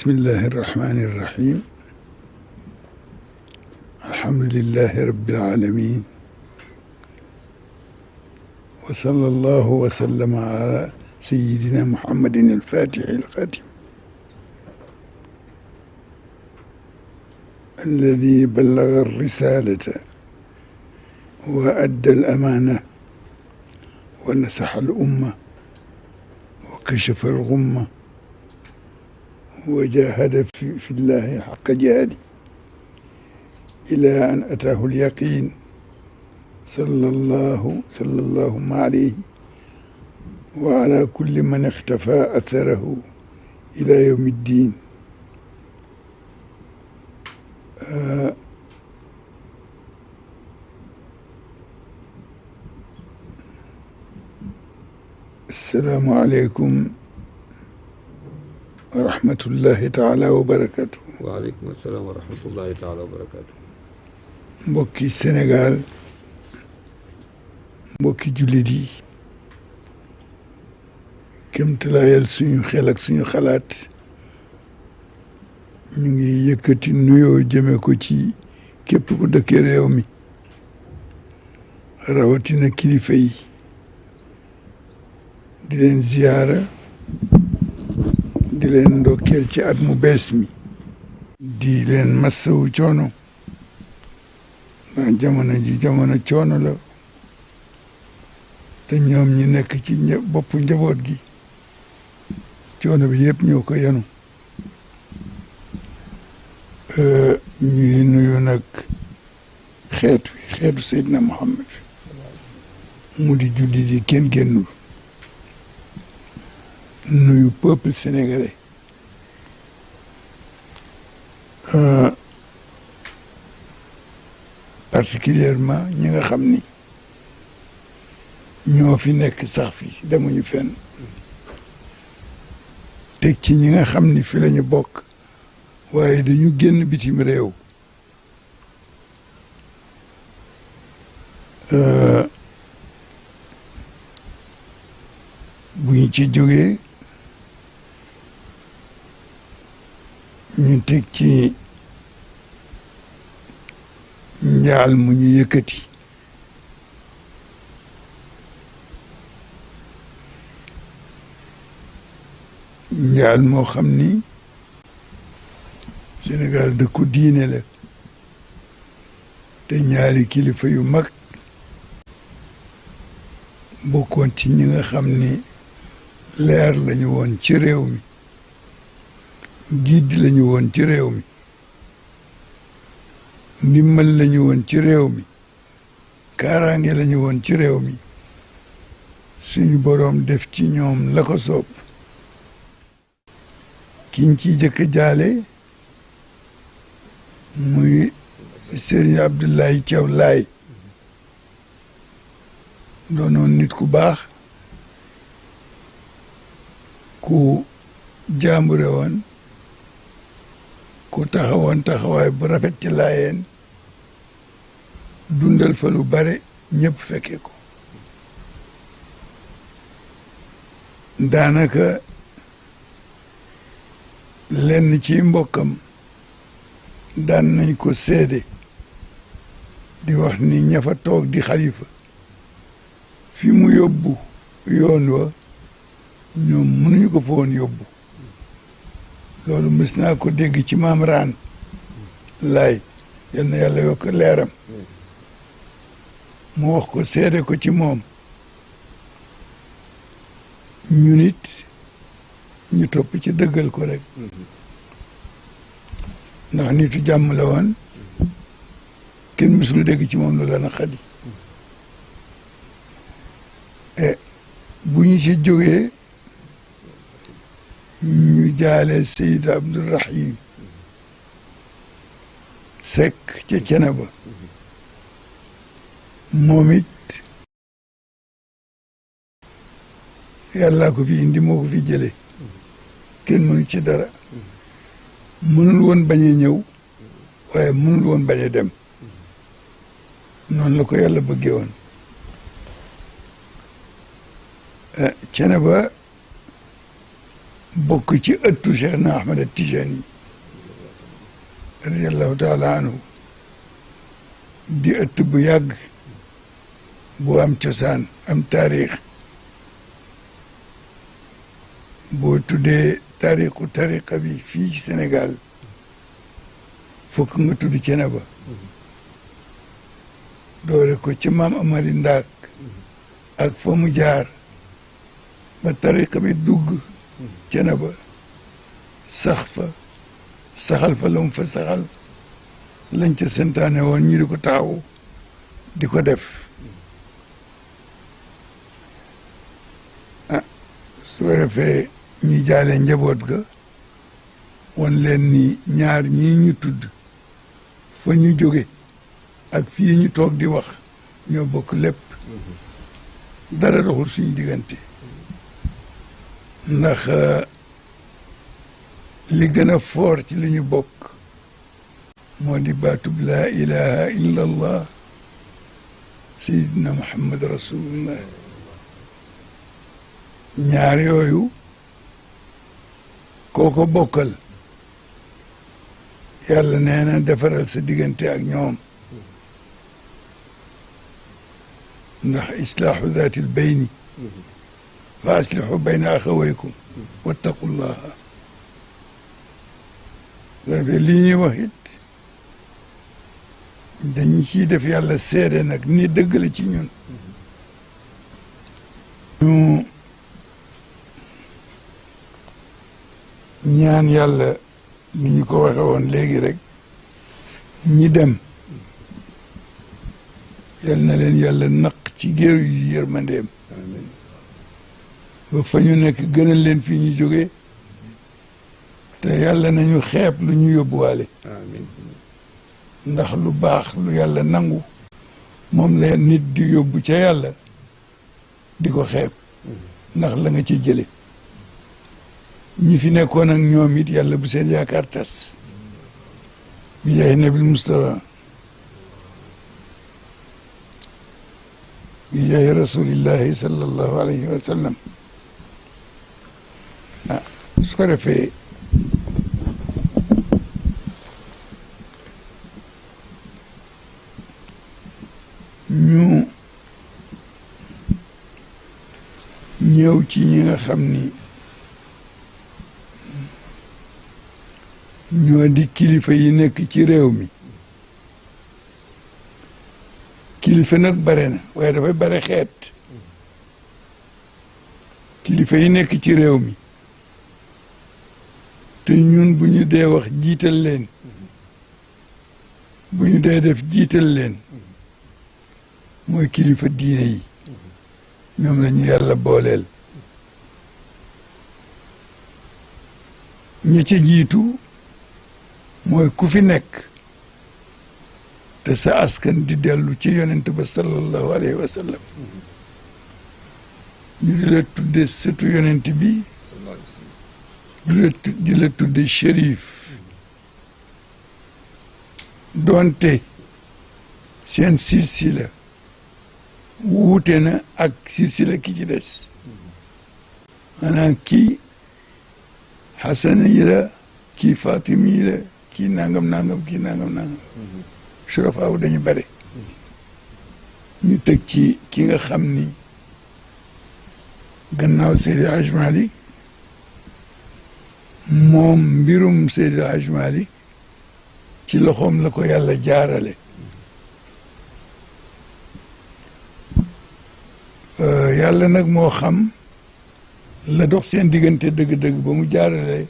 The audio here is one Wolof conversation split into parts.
bismillahi irrahmani irrahim alhamdulillahi rabbil alamin wa sallallahu wa sallama ala sayyidina muhammadin al-fatihi al-khatim alladi ballaga ar-risalata wa adda al-amana wa nasaha al-umma wa kashafa al-ghumma وجاهد في الله حق جهاده إلى أن أتاه اليقين صلى الله عليه وعلى كل من اختفى أثره إلى يوم الدين. السلام عليكم wa rahmatullahi taala wa barakatu. waaleykum salaam wa rahmatullahi taala wa barakatu. mbokki Sénégal, mbokki jullit yi, kéemtalaayal suñu xel ak suñu xalaat ñu ngi yëkkati nuyoo jëme ko ci képp ku dëkkee réew mi, rawatina kilifa yi, di leen ziyaara, di leen ndokkeel ci at mu bees mi, di leen massawu coono ndax jamono ji jamono coono la te ñoom ñi nekk ci boppu njaboot gi coono bi yëpp ñoo ko yenu. ñuy nuyu nag xeetu Seydina Muhammad mu di julli di kenn génnul, nuyu peuple sénégalais, particulièrement ñi nga xam ni ñoo fi nekk sax fi demuñu fenn, teg ci ñi nga xam ni fi lañu bokk waaye dañu génn bitim réew. bu ñu ci jógee ñu teg ci njaal mu ñu yëkkati njaal moo xam ni Sénégal dëkku diine la te ñaari kilifa yu mag bokkoon ci ñi nga xam ni leer lañu woon ci réew mi, giid lañu woon ci réew mi, ndimmal lañu woon ci réew mi, kaaraange lañu woon ci réew mi. suñu boroom def ci ñoom la ko soob. kiñ ci jëkk jaale muy Serigne Abdoulaye Thiaw Laye doonoon nit ku baax, ku jàmbure woon, ku taxawoon taxawaay bu rafet ci Laayeen, dundal fa lu bare ñëpp fekke ko. daanaka lenn ci mbokkam daan nañ ko seede di wax ni ña fa toog di xalifa fi mu yóbbu yoon wa ñoom mënuñu ko fa woon yóbbu. loolu mës naa ko dégg ci maam Raan Laay, yal na yàlla yokk leeram, mu wax ko seede ko ci moom. ñu nit ñu topp ci dëggal ko rek ndax nitu jàmm la woon, kenn mësul dégg ci moom lu la naqadi. bu ñu ci jógee ñu jaale Seyd Abdourahim Seck ca Ceneba, moom it yàllaa ko fi indi, moo ko fi jële, kenn mënu ci dara. mënul woon bañ a ñëw waaye mënul woon bañ a dem, noonu la ko yàlla bëggee woon. Ceneba bokk ci ëttu Cheikh na Ahmad Tijani radiallahu taala anhu di ëtt bu yàgg bu am cosaan am taarix boo tuddee taarixu tariqa bi fii ci Sénégal fokk nga tudd Thiénaba doole ko ci maam Amari Ndaak ak fa mu jaar ba tariqa bi dugg Thiénaba sax fa saxal fa la mu fa saxal lañ ca santaane woon ñu di ko taxaw di ko def su ko defee ñi jaale njaboot ga won leen ni ñaar ñii ñu tudd fa ñu jóge ak fii ñu toog di wax ñoo bokk lépp dara doxul suñu diggante ndax li gën a foor ci li ñu bokk moo di baatub laa ilaha illa allah sayidina muhammad rasulullah ñaar yooyu kooko bokkal yàlla nee na defaral sa diggante ak ñoom ndax islaahu zaati l bayni fa aslihu bayna axawaykum wattaqullaha defee lii ñuy wax it dañu ciy def yàlla seede nag ni dëgg la ci ñun ñu ñaan yàlla ni ñu ko waxe woon léegi rek ñi dem yal na leen yàlla naq ci géew yu yërmandeem ba fa ñu nekk gënal leen fii ñu jógee te yàlla nañu xeeb lu ñu yóbbuwaale ndax lu baax lu yàlla nangu moom la nit di yóbbu ca yàlla di ko xeeb ndax la nga ci jële ñi fi nekkoon ak ñoom it yàlla bu seen yaakaar tas bi jaay nabil Mustafa bi jaay rasulillahi sallallahu alayhi wa sallam su ko defee ñu ñëw ci ñi nga xam ni ñoo di kilifa yi nekk ci réew mi kilifa nag bare na waaye dafay bare xeet kilifa yi nekk ci réew mi te ñun bu ñu dee wax jiital leen bu ñu dee def jiital leen mooy kilifa diine yi ñoom la ñu yàlla booleel ñi ci jiitu mooy ku fi nekk te sa askan di dellu ci yonent ba sallallahu alayhi wa sallam ñu di la tudde sëtu yonent bi di la tudde shérif doonte seen silsila wuute na ak silsila ki ci des maanaam kii xasana yi la kii fatimi yi la kii nangam kii nangam surafaaw dañu bare ñu teg ci ki nga xam ni gannaaw Seydi Hajj Malik moom mbirum Seydi Hajj Malik ci loxoom la ko yàlla jaarale yàlla nag moo xam la dox seen diggante dëgg-dëgg ba mu jaarale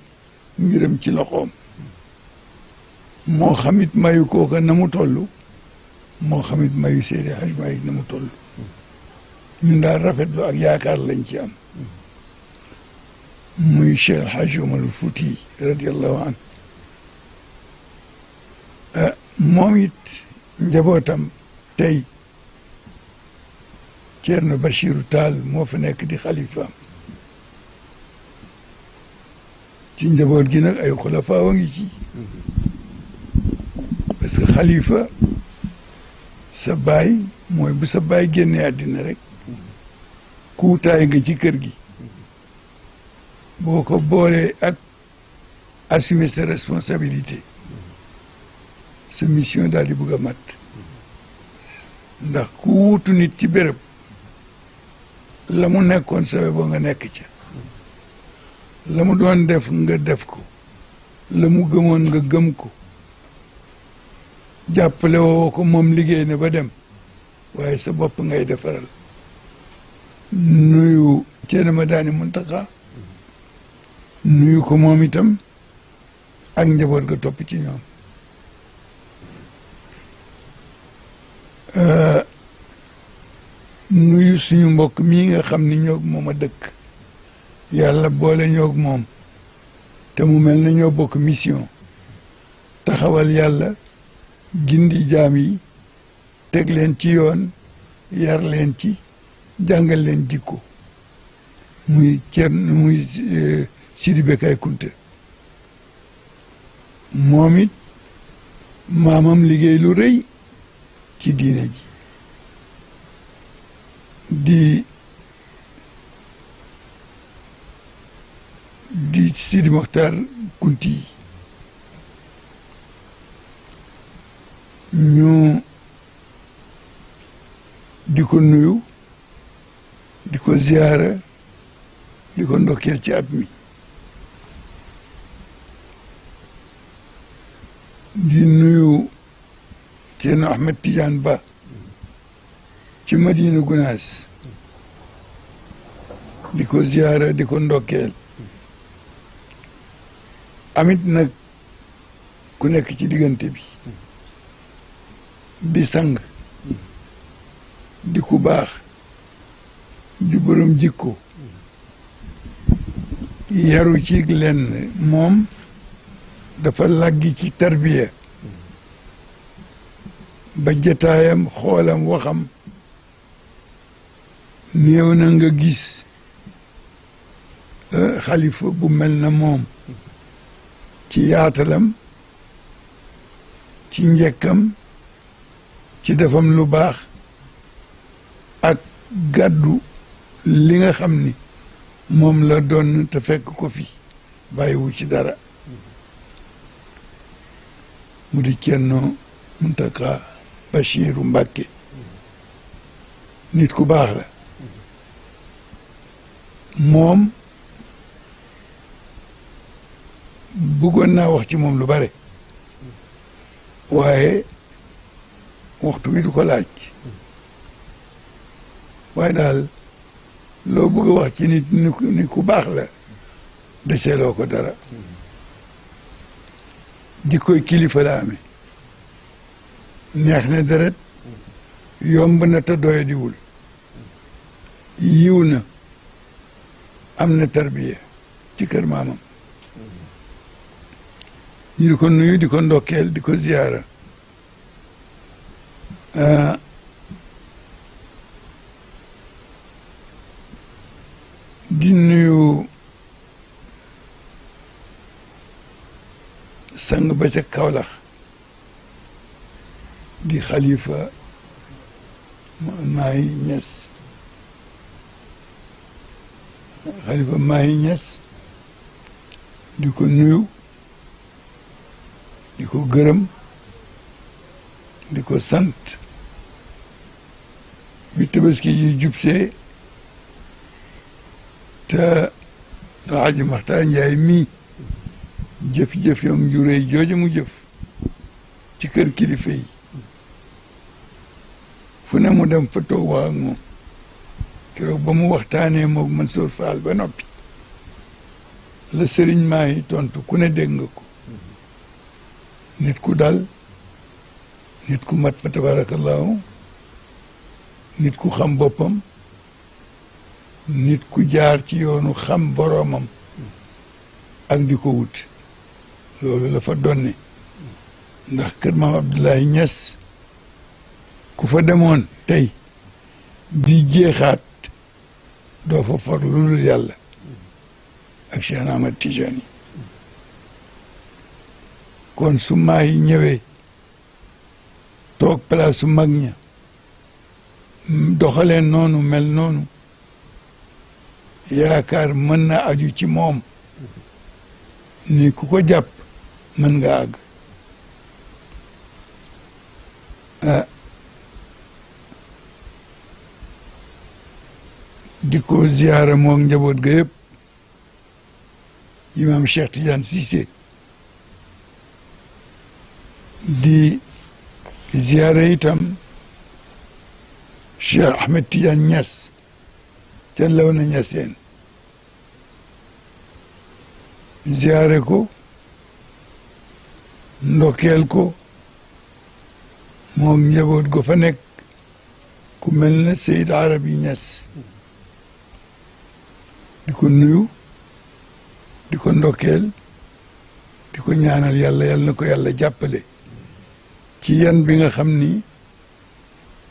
mbiram ci loxoom moo xamit mayu kooka na mu toll moo xamit mayu Seydi Hajj Malik na mu toll ñun daal rafetlu ak yaakaar lañ ci am muy Cheikh El Hadj Omar Fouti radiallahu an moom it njabootam tey Ceerno Bachiru Taal moo fa nekk di xalifaam ci njaboot gi nag ay xulafaa a ngi ci parce que xalifa sa baay mooy bu sa baay génnee àddina rek kuutaay nga ci kër gi boo ko boolee ak assumer sa responsabilité sa mission daal di bëgg a mat ndax ku wuutu nit ci béréb la mu nekkoon sawe boo nga nekk ca la mu doon def nga def ko la mu gëmoon nga gëm ko jàppale woo ko moom liggéey ne ba dem waaye sa bopp ngay defaral nuyu Ceerno Madani Muntaxa nuyu ko moom itam ak njaboot ga topp ci ñoom nuyu suñu mbokk mii nga xam ni ñoog moom a dëkk yàlla boole ñoog moom te mu mel na ñoo bokk mission taxawal yàlla gindi jaam yi teg leen ci yoon yar leen ci jàngal leen jikko muy Sidi Bekay Kunte moom it maamam liggéey lu rëy ci diine ji di Sidi Mokhtar Kunti yi ñu di ko nuyu di ko ziyaara di ko ndokkeel ci at mi di nuyu Ceerno Ahmed Tidiane Ba ci Madina Gunaas di ko ziyaara di ko ndokkeel amit nag ku nekk ci diggante bi di sang di ku baax di borom jikko yaru ci lenn moom dafa laggi ci tarbiya ba jataayam xoolam waxam néew na nga gis xalifa bu mel na moom ci yaatalam ci njëkkam ci defam lu baax ak gàddu li nga xam ni moom la doon te fekk ko fi bàyyiwu ci dara mu di Ceerno Muntaxa Bachiru Mbàkke nit ku baax la moom bëggoon naa wax ci moom lu bare waaye waxtu wi du ko laaj waaye daal loo bëgg a wax ci nit ni ku baax la deseeloo ko dara di koy kilifa la amee neex na deret yomb na te doyadiwul yiw na am na tarbiya ci kër maamam ñu di ko nuyu di ko ndokkeel di ko ziyaara di nuyu sang ba ca Kawlax di xalifa Mahi Niass xalifa Mahi Niass di ko nuyu di ko gërëm di ko sant bi tabaski ji jubsee te Alaaji Maxtaar Njaay mii jëf-jëf yom ju réy jooju mu jëf ci kër kilifa yi fu ne mu dem fa toog wax ak moom keroog ba mu waxtaanee moog Mansour Fall ba noppi la sëriñ maa yi tontu ku ne dégg nga ko nit ku dal nit ku mat fa tabarakallahu nit ku xam boppam nit ku jaar ci yoonu xam boroomam ak di ko wut loolu la fa donne ndax kër maam Abdoulaye Niass ku fa demoon tey di jeexaat doo fa for lu dul yàlla ak Cheikh Ahmad Tijani kon su maa yi ñëwee toog place su mag ña doxaleen noonu mel noonu yaakaar mën na aju ci moom ni ku ko jàpp mën nga àgg di ko ziyaara moog njaboot ga yëpp imam Cheikh Tidiane Cissé di ziyaara itam Cheikh Ahmed Tidiane Niass ca Léona Niassène ziyaare ko ndokkeel ko moom njaboot go fa nekk ku mel ne Seyd Arabi Niass di ko nuyu di ko ndokkeel di ko ñaanal yàlla yàlla na ko yàlla jàppale ci yan bi nga xam ni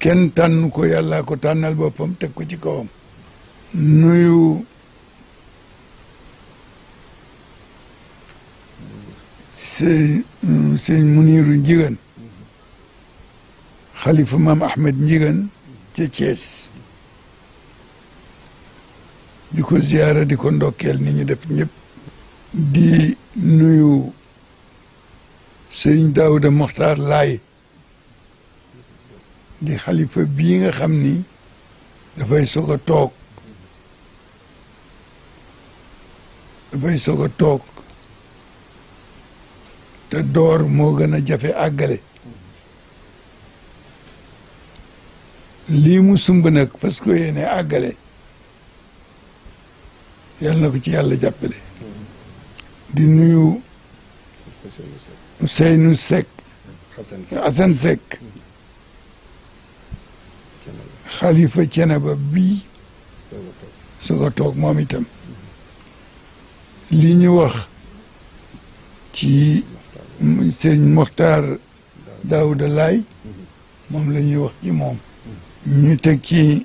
kenn tànn ko yàlla ko tànnal boppam teg ko ci kawam nuyu sëñ Muniru Njigan xalifa maam Ahmed Njigan ca Thiès di ko ziyaara di ko ndokkeel ni ñu def ñëpp di nuyu sëñ Daouda Mokhtar Laay di xalifa bii nga xam ni dafay soog a toog te door moo gën a jafe àggale lii mu sumb nag parce que yéene àggale yàlla na ko ci yàlla jàppale di nuyu Ousseynou Seck Assane Seck xalifa Ceneba bii su ko toog moom itam li ñu wax ci sëñ Mokhtar Daouda Laay moom la ñuy wax ci moom ñu teg ci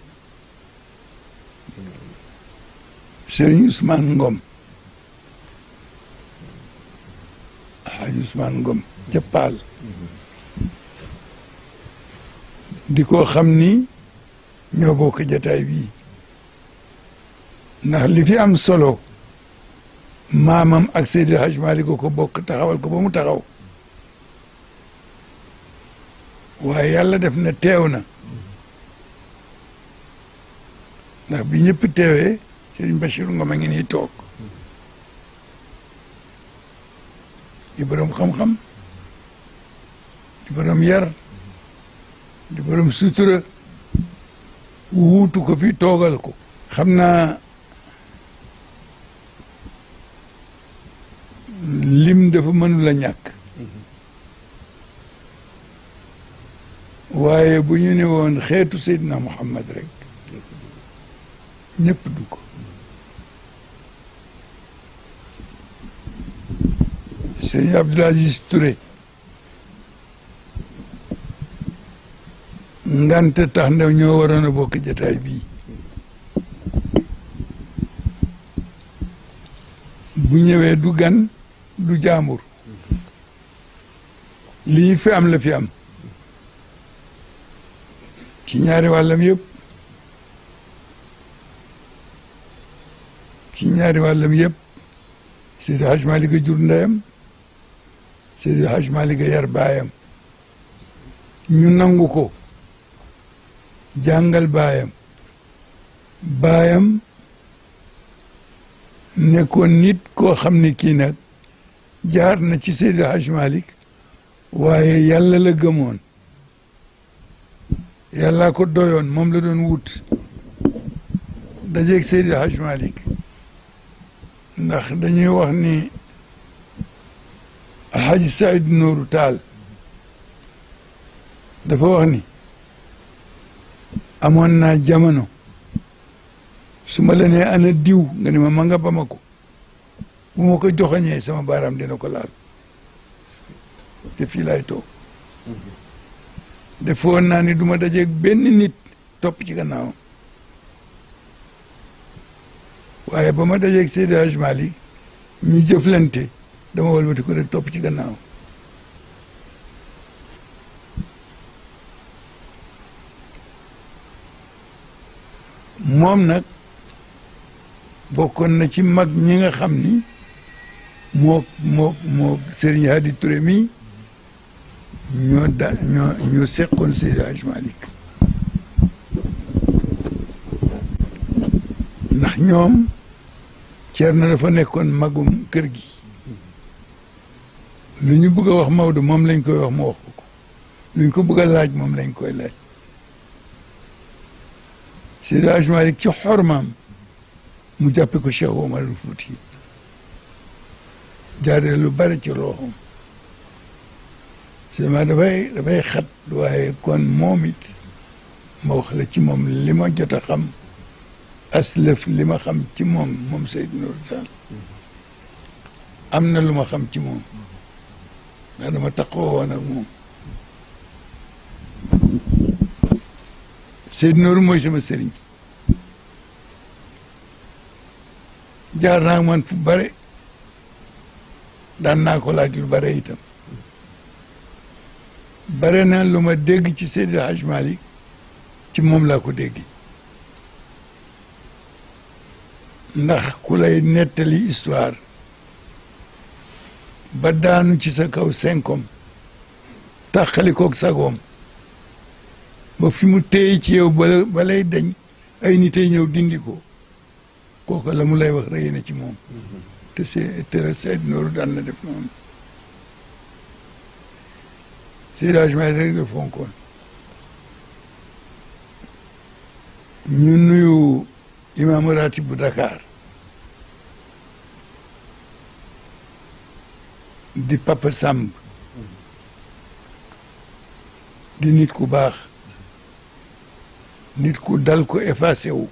sëriñ Ousmane Ngom Alhaji Ousmane Ngom ca Paal di ko xam ni ñoo bokk jataay bii ndax li fi am solo maamam ak Seydi Hadj Malick ko bokk taxawal ko ba mu taxaw waaye yàlla def na teew na ndax bi ñëpp teewee Sëriñ Bachir Ngom a ngi nii toog di borom xam-xam di borom yar di borom sutura wuutu ko fi toogal ko xam naa lim dafa mënul a ñàkk waaye bu ñu ne woon xeetu Seydina Muhammad rek ñëpp dugg Sëriñ Abdoul Aziz Touré ngante tax ndaw ñoo waroon a bokk jataay bii bu ñëwee du gan du jaambur lii fi am la fi am ci ñaari wàllam yëpp Seydi Hadj Malick a jur ndeyam Seydi Hadj Malick a yar baayam ñu nangu ko jàngal baayam nekkoon nit koo xam ne kii nag jaar na ci Seydi Hadj Malick waaye yàlla la gëmoon yàlla ko doyoon moom la doon wut dajeeg Seydi Hadj Malick ndax dañuy wax ni Alhaji Saïd Nourou Tall dafa wax ni amoon naa jamono su ma la nee ana diw nga ni ma nga Bamako bu ma ko joxoñee sama baaraam dina ko laal te fii laay toog defoon naa ni du ma dajeeg benn nit topp ci gannaawam waaye ba ma dajeeg Seydi Hadj Malick ñu jëflante dama walbati ko rek topp ci gannaaw moom nag bokkoon na ci mag ñi nga xam ni moo Serigne Hadi Touré mi ñoo seqoon Seydi Hadj Malick ndax ñoom Ceerno dafa nekkoon magum kër gi lu ñu bëgg a wax Maodo moom lañ koy wax mu wax ko lu ñu ko bëgg a laaj moom lañ koy laaj Seydi Hadj Malick ci xormaam mu jàppe ko Cheikh Omar Fouti jaaree lu bari ci loxoom seulement dafay xat waaye kon moom it ma wax la ci moom li ma jot a xam aslëf li ma xam ci moom Seydou Nourou Tall am na lu ma xam ci moom ndax dama taxoo woon ak moom Seydou Nourou mooy sama sëriñ jaar naa man fu bare daan naa ko laaj lu bare itam bare na lu ma dégg ci Seydi Hadj Malick ci moom laa ko dégg ndax ku lay nettali histoire ba daanu ci sa kaw senkom taxali koog sagoom ba fi mu téye ci yow ba lay dañ ay nit ay ñëw dindi ko kooku la mu lay wax rëy na ci moom te Seydou Nourou daan na def noonu Seydi Hadj Malick rek la fonkoon ñu nuyu imaamu ratib bu Dakar di Papa Samb di nit ku baax nit ku dal ko effacé wu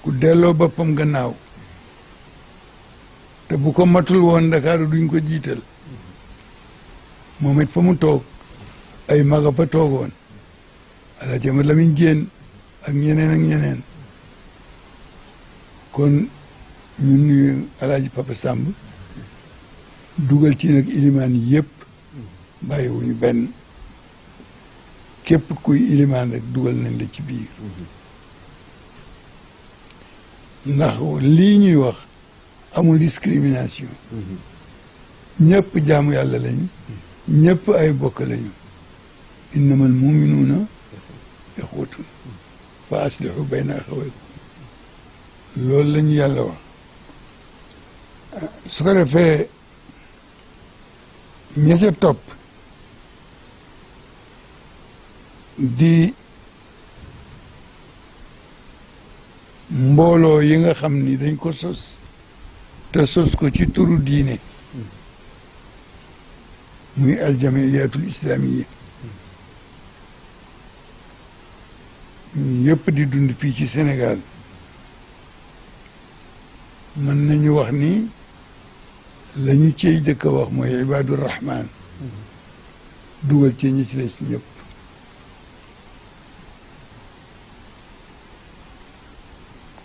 ku delloo boppam gannaaw te bu ko matul woon Dakar duñ ko jiital moom it fa mu toog ay maga fa toogoon Alaaji Amadu Lamin Jéen ak ñeneen kon ñu nuyu Alaaji Papa Samb dugal ci nag ilimaan yëpp bàyyiwuñu benn képp kuy ilimaan rek dugal nañ la ci biir ndax lii ñuy wax amul discrimination ñëpp jaamu yàlla lañu ñëpp ay bokk lañu innamal muminuuna ixwatun fa aslihu bayna axawaykum loolu la ñu yàlla wax su ko defee ña ca topp di mbooloo yi nga xam ni dañ ko sos te sos ko ci turu diine muy aljamiyatul islamiya yëpp di dund fii ci Sénégal mën nañu wax ni la ñu ciy jëkk a wax mooy ibadur rahman dugal ci ñi ci les ñëpp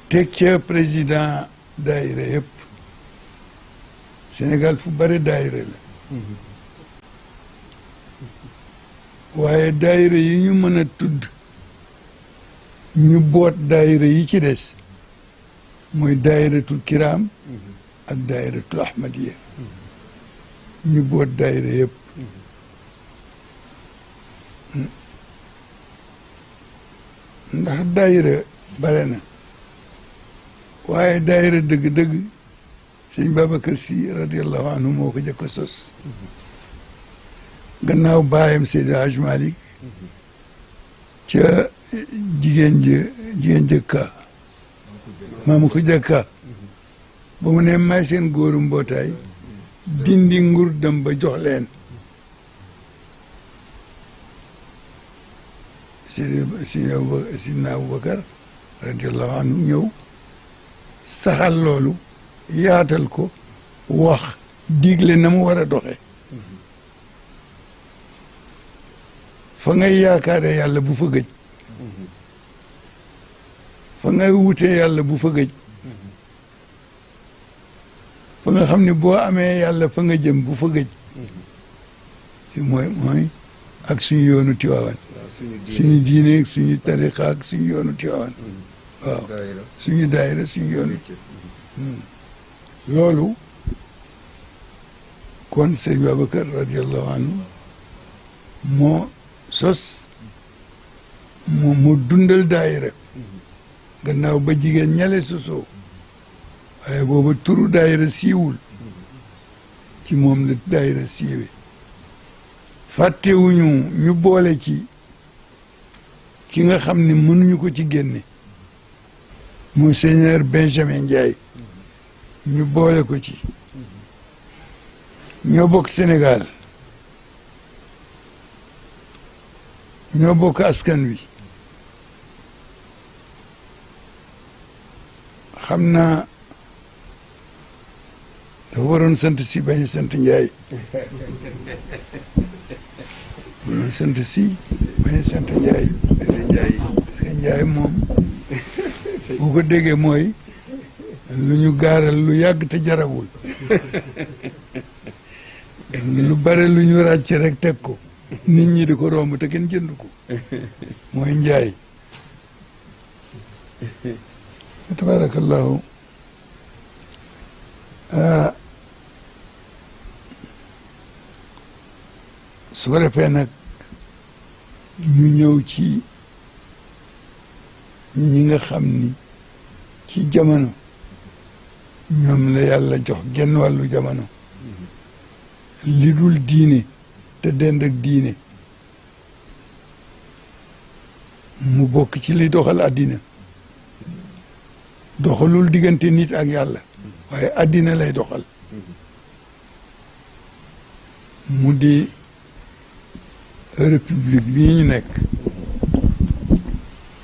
teg ca président daayira yëpp Sénégal fu bare daayira la waaye daayira yi ñu mën a tudd ñu boot daayira yi ci des mooy daayiratul kiram ak daayiratul ahmadiya ñu boot daayira yëpp ndax daayira bare na waaye daayira dëgg-dëgg sëñ Babacar Sy radiallahu anhu moo ko jëkk a sos gannaaw baayam Seydi Hadj Malick ca jigéen jëkka maama ko jëkka ba mu ne may seen góoru mbootaay dindi ngur dem ba jox leen Sidina Aboubacar radiallahu anhu ñëw saxal loolu yaatal ko wax digle na mu war a doxe fa ngay yaakaare yàlla bu fa gëj fa ngay wutee yàlla bu fa gëj fa nga xam ne boo amee yàlla fa nga jëm bu fa gëj fi mooy ak suñu yoonu Tiwaawan suñu diine ak suñu tariqa ak suñu yoonu Tiwaawan waaw suñu daayira suñu yoon loolu kon sëñ Babacar radiallahu anhu moo sos moo dundal daayira gannaaw ba jigéen ñale sosoo waaye booba turu daayira siiwul ci moom la daayira siiwe fàttewuñu ñu boole ci ki nga xam ne mënuñu ko ci génne Monseigneur Benjamin Ndiaye ñu boole ko ci ñoo bokk Sénégal ñoo bokk askan wi xam naa dafa waroon sant si bañ a sant Ndiaye waroon sant si bañ a sant Ndiaye parce que Ndiaye moom boo ko déggee mooy lu ñu gaaral lu yàgg te jarawul lu bare lu ñu ràcc rek teg ko nit ñi di ko romb te kenn jënd ko mooy Njaay tabarakallahu su ko defee nag ñu ñëw ci ñi nga xam ni ci jamono ñoom la yàlla jox genn wàllu jamono li dul diine te dend ak diine mu bokk ci li doxal àddina doxalul diggante nit ak yàlla waaye àddina lay doxal mu di république bi ñu nekk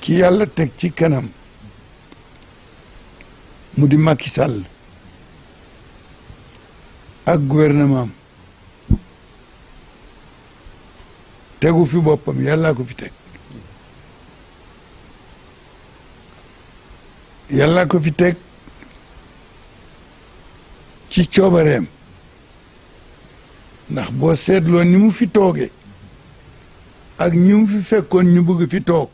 ki yàlla teg ci kanam mu di Macky Sall ak gouvernement tegu fi boppam yàllaa ko fi teg yàllaa ko fi teg ci coobareem ndax boo seetloo ni mu fi tooge ak ñi mu fi fekkoon ñu bëgg fi toog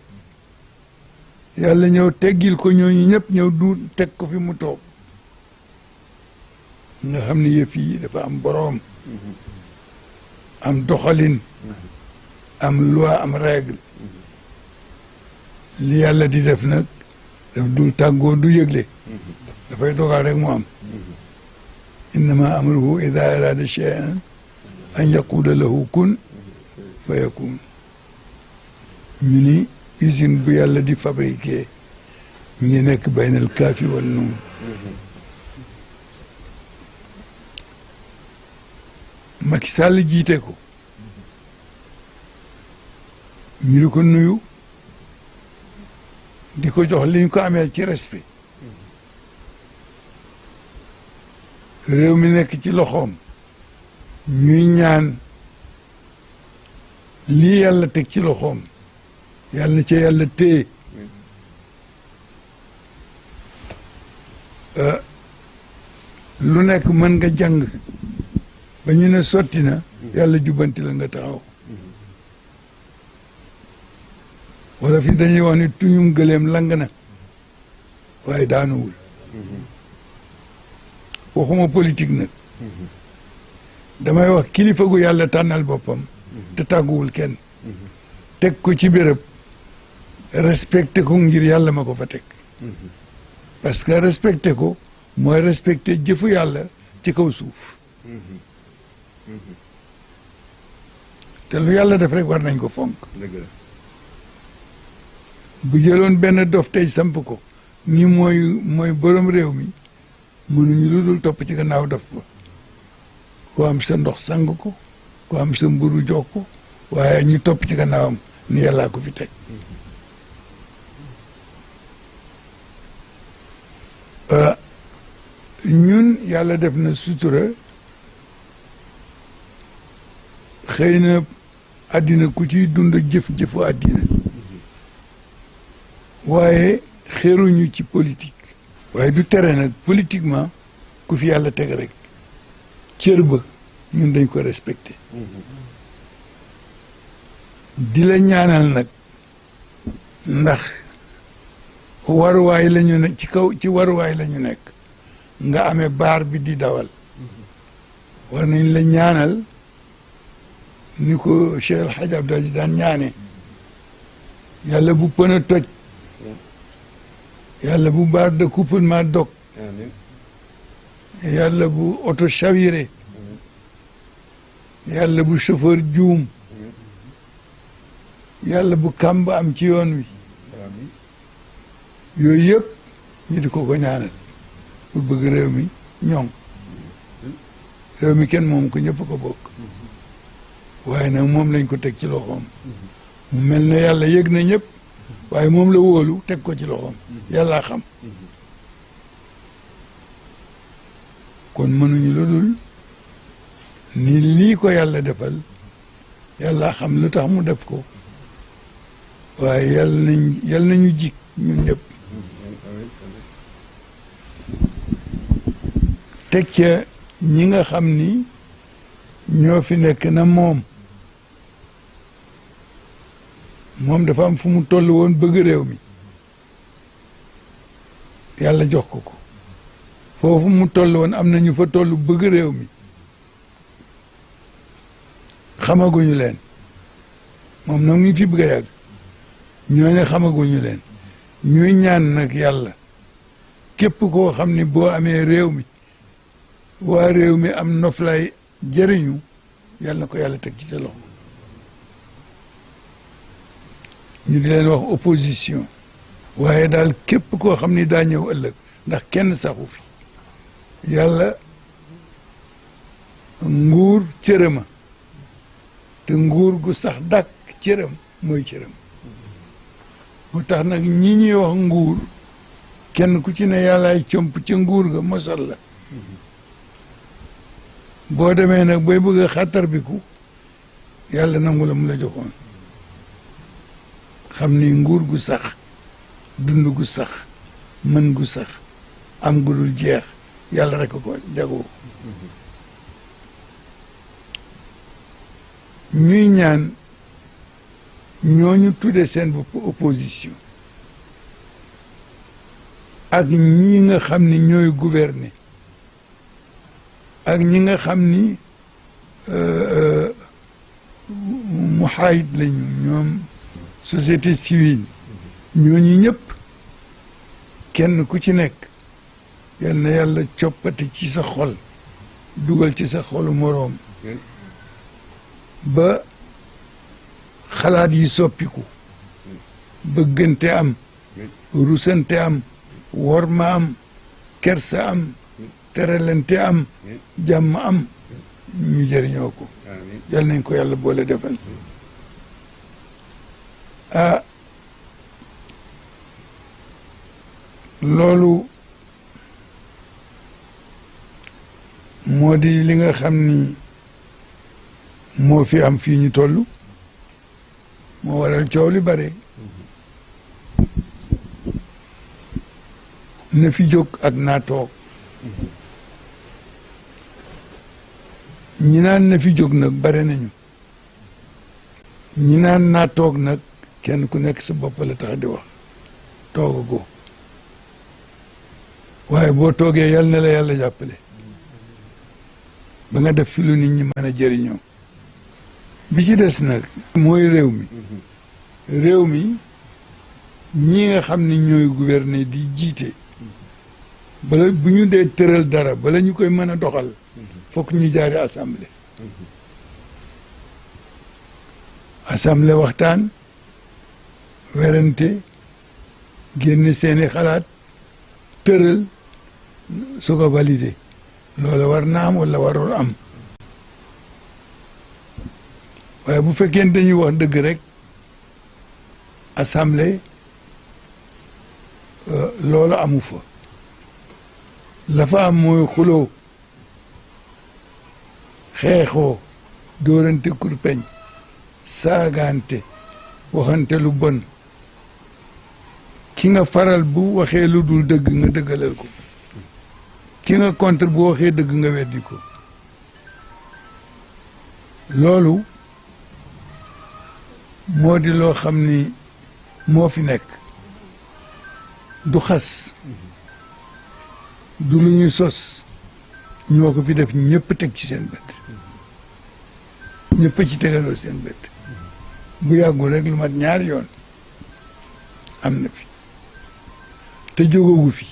yàlla ñëw teggil ko ñooñu ñëpp ñëw du teg ko fi mu toog nga xam ne yëf yi dafa am boroom am doxalin am loi am règle li yàlla di def nag daf dul tàggoo du yëgle dafay dogal rek mu am innama amruhu ida arada shay'an an yaqula lahu kun fa yakun ñu ni usine bu yàlla di fabriqué ñu ngi nekk baynal kaafi wan nuun Macky Sall jiite ko ñu di ko nuyu di ko jox li ñu ko ameel ci respect réew mi nekk ci loxoom ñuy ñaan lii yàlla teg ci loxoom yàlla na ca yàlla téye lu nekk mën nga jàng ba ñu ne sotti na yàlla jubbanti la nga taxaw wala fi dañuy wax ni tuñum gëleem lang na waaye daanuwul waxuma politique nag damay wax kilifa gu yàlla tànnal boppam te tàgguwul kenn teg ko ci béréb respecté ko ngir yàlla ma ko fa teg parce que respecté ko mooy respecté jëfu yàlla ci kaw suuf te lu yàlla def rek war nañ ko fonk bu jëloon benn dof tey samp ko ni mooy borom réew mi mënuñu lu dul topp ci gannaaw dof ba ku am sa ndox sang ko ku am sa mburu jox ko waaye ñu topp ci gannaawam ni yàllaa ko fi teg ñun yàlla def na sutura xëy na àddina ku ciy dund jëf-jëfu àddina waaye xeeruñu ci politique waaye du tere nag politiquement ku fi yàlla teg rek cër ba ñun dañ ko respecté di la ñaanal nag ndax waruwaay la ñu ne ci kaw ci waruwaay la ñu nekk nga amee baar bi di dawal war nañ la ñaanal ni ko Cheikh El Hadj Abdou Aziz daan ñaane yàlla bu pën a toj yàlla bu baar de couplement dog yàlla bu oto chaviré yàlla bu chauffeur juum yàlla bu kàmb am ci yoon wi yooyu yëpp ñu di ko ñaanal pour bëgg réew mi ñoŋ réew mi kenn moom ko ñëpp ko bokk waaye nag moom lañ ko teg ci loxoom mu mel ne yàlla yëg na ñëpp waaye moom la wóolu teg ko ci loxoom yàllaa xam kon mënuñu lu dul ni lii ko yàlla defal yàllaa xam lu tax mu def ko waaye yàlla nañu jik ñun ñëpp teg ca ñi nga xam ni ñoo fi nekk na moom dafa am fu mu toll woon bëgg réew mi yàlla jox ko foofu mu toll woon am na ñu fa toll bëgg réew mi xamaguñu leen moom nag ñu fi bëgg a yàgg ñooñu xamaguñu leen ñuy ñaan nag yàlla képp koo xam ni boo amee réew mi waa réew mi am noflaay jëriñu yàlla na ko yàlla teg ci sa loxo ñu di leen wax opposition waaye daal képp koo xam ni daa ñëw ëllëg ndax kenn saxu fi yàlla nguur cërëma te nguur gu sax dàkk cërëm mooy cërëm moo tax nag ñi ñuy wax nguur kenn ku ci ne yàllaay comp ca nguur ga mosal la boo demee nag booy bëgg a xàttar biku yàlla nangu la mu la joxoon xam ni nguur gu sax dund gu sax mën gu sax am gu dul jeex yàlla rek ko jagoo ñuy ñaan ñooñu tuddee seen bopp opposition ak ñi nga xam ni ñooy gouverner ak ñi nga xam ni muhaayid lañu ñoom société civile ñooñu ñëpp kenn ku ci nekk yal na yàlla coppati ci sa xol dugal ci sa xolu moroom ba xalaat yi soppiku bëggante am rusante am worma am kersa am teralante am jàmm am ñu jëriñoo ko yal nañ ko yàlla boole defal ah loolu moo di li nga xam ni moo fi am fii ñu toll moo waral coow li bare na fi jóg ak naa toog ñi naan na fi jóg nag bare nañu ñi naan naa toog nag kenn ku nekk sa bopp la tax di wax toogagoo waaye boo toogee yal na la yàlla jàppale ba nga def fi lu nit ñi mën a jëriñoo bi ci des nag mooy réew mi ñi nga xam ni ñooy gouverner di jiite bala bu ñu dee tëral dara bala ñu koy mën a doxal fokk ñu jaari assemblée waxtaan werante génne seeni xalaat tëral su ko validé loolu war na am wala warul am waaye bu fekkee dañuy wax dëgg rek assemblée loolu amu fa la fa am mooy xuloo xeexoo dóorante kurpeñ saagaante waxante lu bon ki nga faral bu waxee lu dul dëgg nga dëggalal ko ki nga contre bu waxee dëgg nga weddi ko loolu moo di loo xam ni moo fi nekk du xas du lu ñu sos ñoo ko fi def ñëpp teg ci seen bët ñëpp ci tegaloo seen bët bu yàggul rek lu mat ñaari yoon am na fi te jógogu fi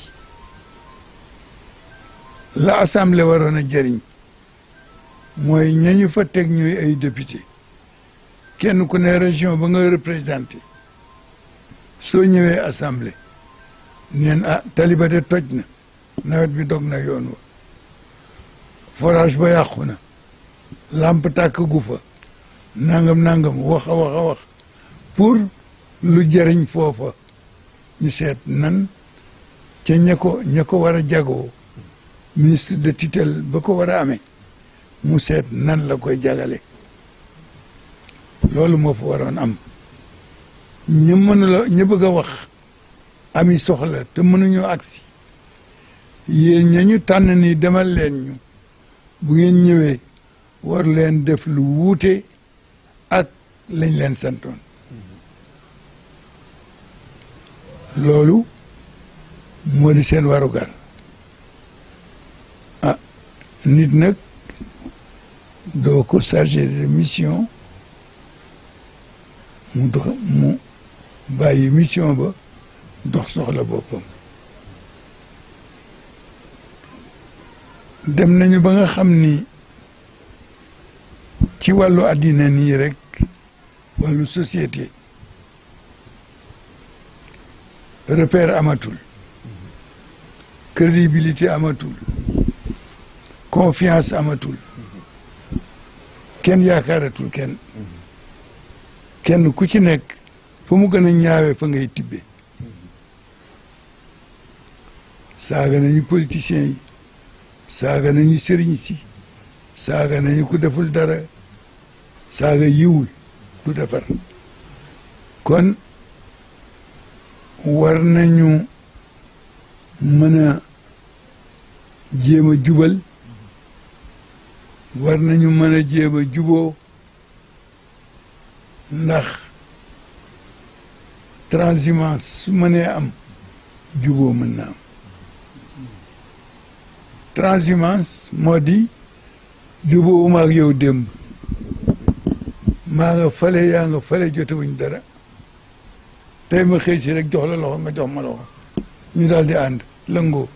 la assemblée waroon a jëriñ mooy ñañu fa teg ñuy ay député kenn ku ne région ba nga représenté soo ñëwee assemblée neen taliba de toj na nawet bi dog na yoon wa forage ba yàqu na lamp tàkk gu fa nangam wax a wax pour lu jëriñ foofa ñu seet nan ca ña ko war a jagoo ministre de tutelle ba ko war a amee mu seet nan la koy jagale loolu moo fa waroon am ñu bëgg a wax ami soxla te mënuñoo agsi yéen ñañu tànn ni demal leen ñu bu ngeen ñëwee war leen def lu wuute ak lañ leen santoon loolu moo di seen warugar nit nag doo ko chargé de mission mu bàyyi mission ba dox soxla boppam dem nañu ba nga xam ni ci wàllu àddina nii rek wàllu société repère amatul crédibilité amatul confiance amatul kenn yaakaaratul kenn ku ci nekk fa mu gën a ñaawe fa ngay tibbe saaga nañu politiciens yi saaga nañu sëriñ si saaga nañu ku deful dara saaga yiwul du defar kon war nañu mën a jéem a jubal war nañu mën a jéem a juboo ndax transhumance su mënee am juboo mën na am transhumance moo di juboo ma ak yow démb maa nga fale yaa nga fale jotewuñ dara tey ma xëy si rek jox la loxo nga jox ma loxo ñu daal di ànd lëngoo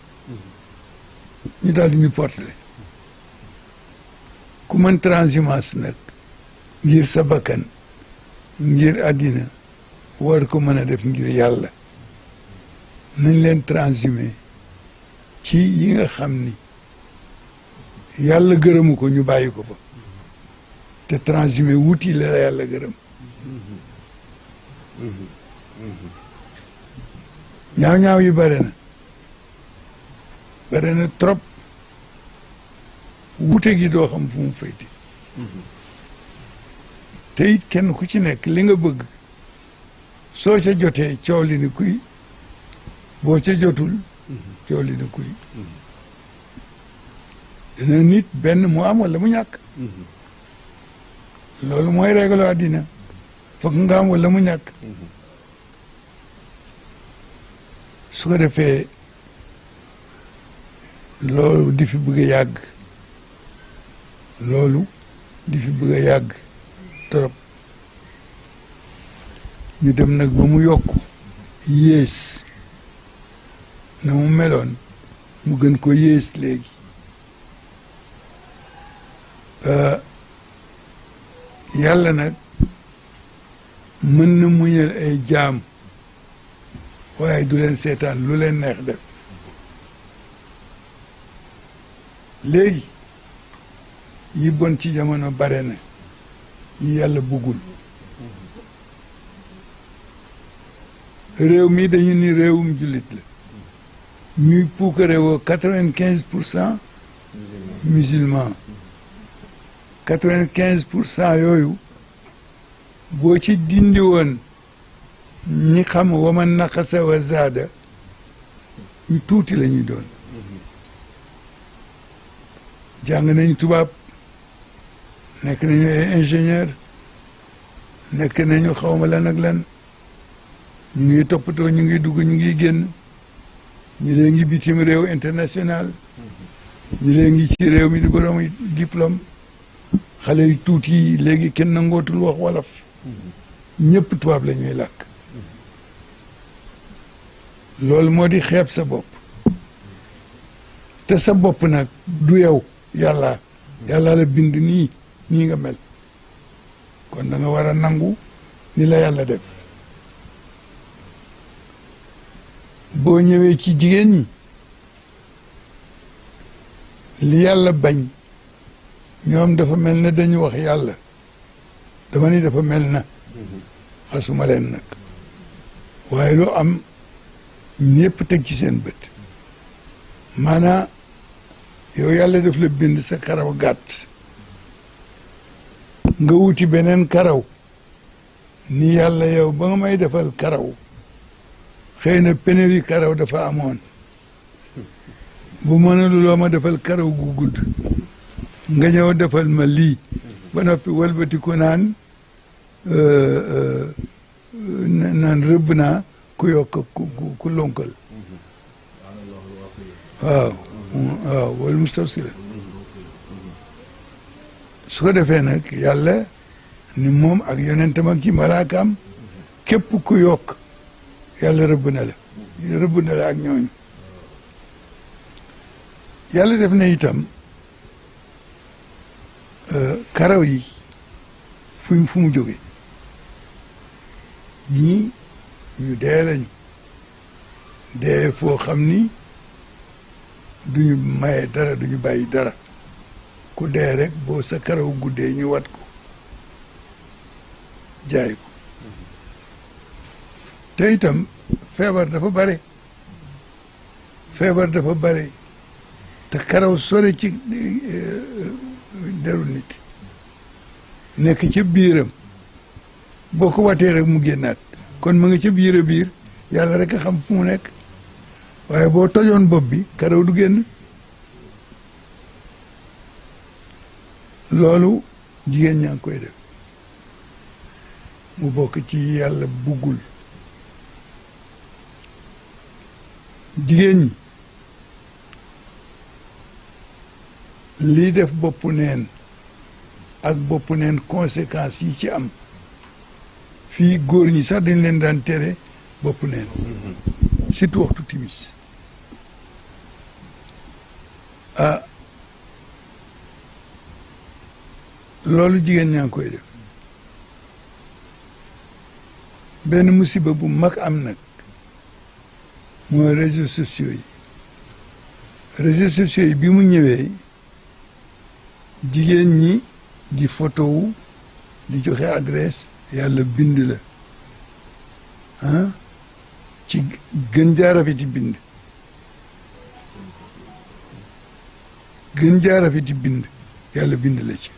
ñu daal di ñu portale ku mën transhumance nag ngir sa bakkan ngir àddina war ko mën a def ngir yàlla nañ leen transhumé ci yi nga xam ni yàlla gërëmu ko ñu bàyyi ko fa te transhumé wuti la yàlla gërëm ñaaw-ñaaw yi bare na trop wute gi doo xam fu mu fayti te it kenn ku ci nekk li nga bëgg soo ca jotee coow li ni kuy boo ca jotul coow li ni kuy dina nit benn mu am wala mu ñàkk loolu mooy réglo àddina foog nga am wala mu ñàkk su ko defee loolu di fi bëgg a yàgg loolu di fi bëgg a yàgg trop ñu dem nag ba mu yokk yées na mu meloon mu gën ko yées léegi yàlla nag mën na muñal ay jaam waaye du leen seetaan lu leen neex def léegi yi bon ci jamono bare na yi yàlla bëggul réew mi dañu ni réewum jullit la ñuy puukare woo 95% musulman 95% yooyu boo ci dindi woon ñi xam waman naqasa wa zaada ñu tuuti la ñuy doon jàng nañu tubaab nekk nañu ay ingénieur nekk nañu xawma lan ak lan ñu ngi toppatoo ñu ngi dugg ñu ngi génn ñi lee ngi bitim réew international ñi lee ngi ci réew mi di borom diplôme xale yu tuuti yi léegi kenn nangootul wax wolof ñëpp tubaab la ñuy làkk loolu moo di xeeb sa bopp te sa bopp nag du yow yàlla la bind nii nga mel kon da nga war a nangu ni la yàlla def boo ñëwee ci jigéen ñi li yàlla bañ ñoom dafa mel ne dañu wax yàlla dama ni dafa mel na xasuma leen nag waaye lu am ñëpp teg ci seen bët maanaa yow yàlla def la bind sa karaw gàtt nga wuti beneen karaw ni yàlla yow ba nga may defal karaw xëy na pénurie karaw dafa amoon bu mënalu loo ma defal karaw gu gudd nga ñëw defal ma lii ba noppi walbati ko naan rëbb naa ku yokk ku lonkal waaw wala mustawsila su ko defee nag yàlla ni moom ak yonentam ak ci malaakaam képp ku yokk yàlla rëbb na la ak ñooñu yàlla def na itam karaw yi fu mu jóge ñii ñu dee lañu dee foo xam ni duñu maye dara duñu bàyyi dara ku dee rek boo sa karaw guddee ñu wat ko jaay ko te itam feebar dafa bare te karaw sore ci deru nit nekk ca biiram boo ko watee rek mu génnaat kon mu nga ca biir a biir yàlla rek a xam fu mu nekk waaye boo tojoon bopp bi karaw du génn loolu jigéen ñaa ngi koy def mu bokk ci yàlla buggul jigéen ñi lii def boppu neen ak boppu neen conséquences yi ci am fii góor ñi sax dañ leen daan tere boppu neen surtout waxtu timis loolu jigéen ñaa ngi koy def benn musiba bu mag am nag mooy réseaux sociaux yi bi mu ñëwee jigéen ñi di photo wu di joxe adresse yàlla bind la ci gën jaa rafeti bind yàlla bind la ci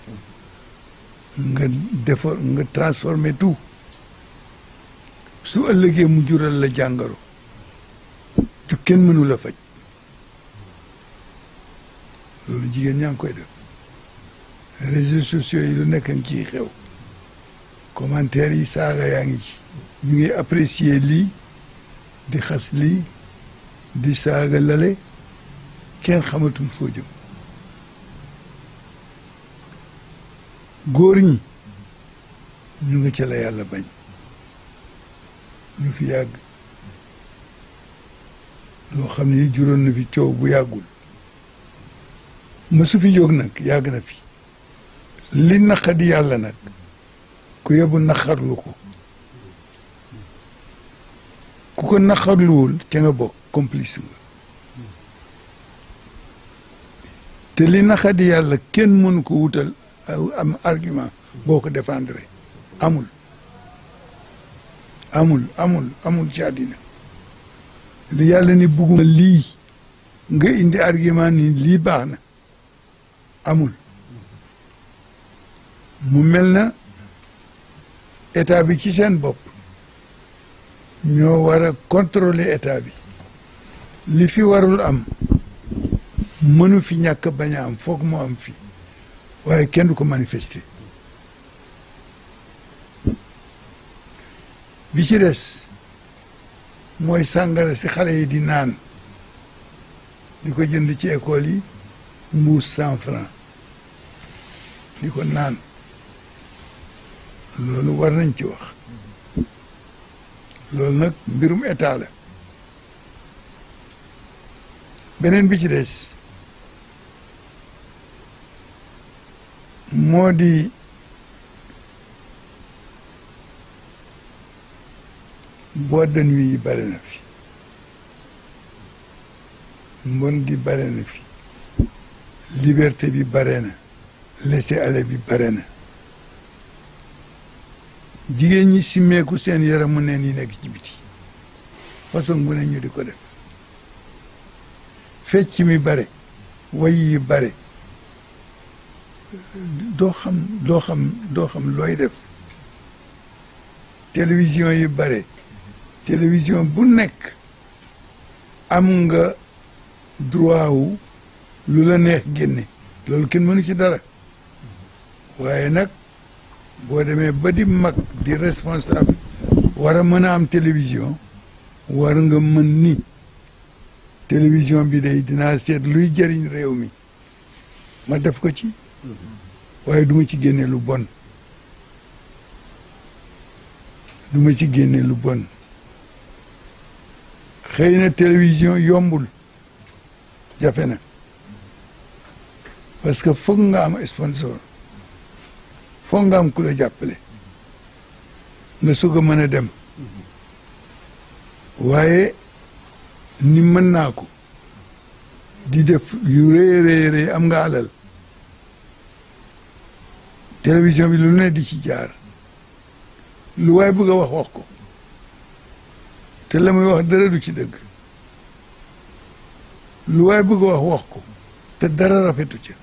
nga transformé tout su ëllëgee mu jural la jàngoro ju kenn mënu la faj loolu jigéen ñaa ngi koy def réseaux sociaux yi lu nekk ngi ciy xew commentaires yi saaga yaa ngi ci ñu ngi apprécier lii di xas lii di saaga lale kenn xamatul foo jëm góor ñi ñu nga ca la yàlla bañ ñu fi yàgg loo xam ne juróon na fi coow bu yàggul ma su fi jóg nag yàgg na fi li naqadi yàlla nag ku yebu naqarlu ko ku ko naqarluwul ca nga bokk complice nga te li naqadi yàlla kenn mënu ko wutal am argument boo ko défendre amul ci àddina li yàlla ni bugguma lii nga indi argument ni lii baax na amul mu mel na état bi ci seen bopp ñoo war a contrôler état bi li fi warul am mënu fi ñàkk bañ a am foog mu am fi waaye kenn du ko manifester bi ci des mooy sàngara si xale yi di naan di ko jënd ci école yi mbuus 100 francs di ko naan loolu war nañ ci wax loolu nag mbirum état la beneen bi ci des moo di boîte de nuit yi bare na fi mbon gi bare na fi liberté bi bare na laisser-aller bi bare na jigéen ñi simmeeku seen yaramu neen yi nekk ci biti façon bu ne ñu di ko def fecc mi bare way yi bare doo xam looy def télévision yi bare télévision bu nekk am nga droit wu lu la neex génne loolu kenn mënu ci dara waaye nag boo demee ba di mag di responsable war a mën a am télévision war nga mën ni télévision bi day dinaa seet luy jëriñ réew mi ma def ko ci waaye duma ci génne lu bon duma ci génne lu bon xëy na télévision yombul jafe na parce que foog nga am sponsor foog nga am ku la jàppale nga soog a mën a dem waaye ni mën naa ko di def yu rëy am nga alal télévision bi lu ne di ci jaar lu waay bëgg a wax ko te la muy wax dara du ci dëgg lu waay bëgg a wax ko te dara rafetu ca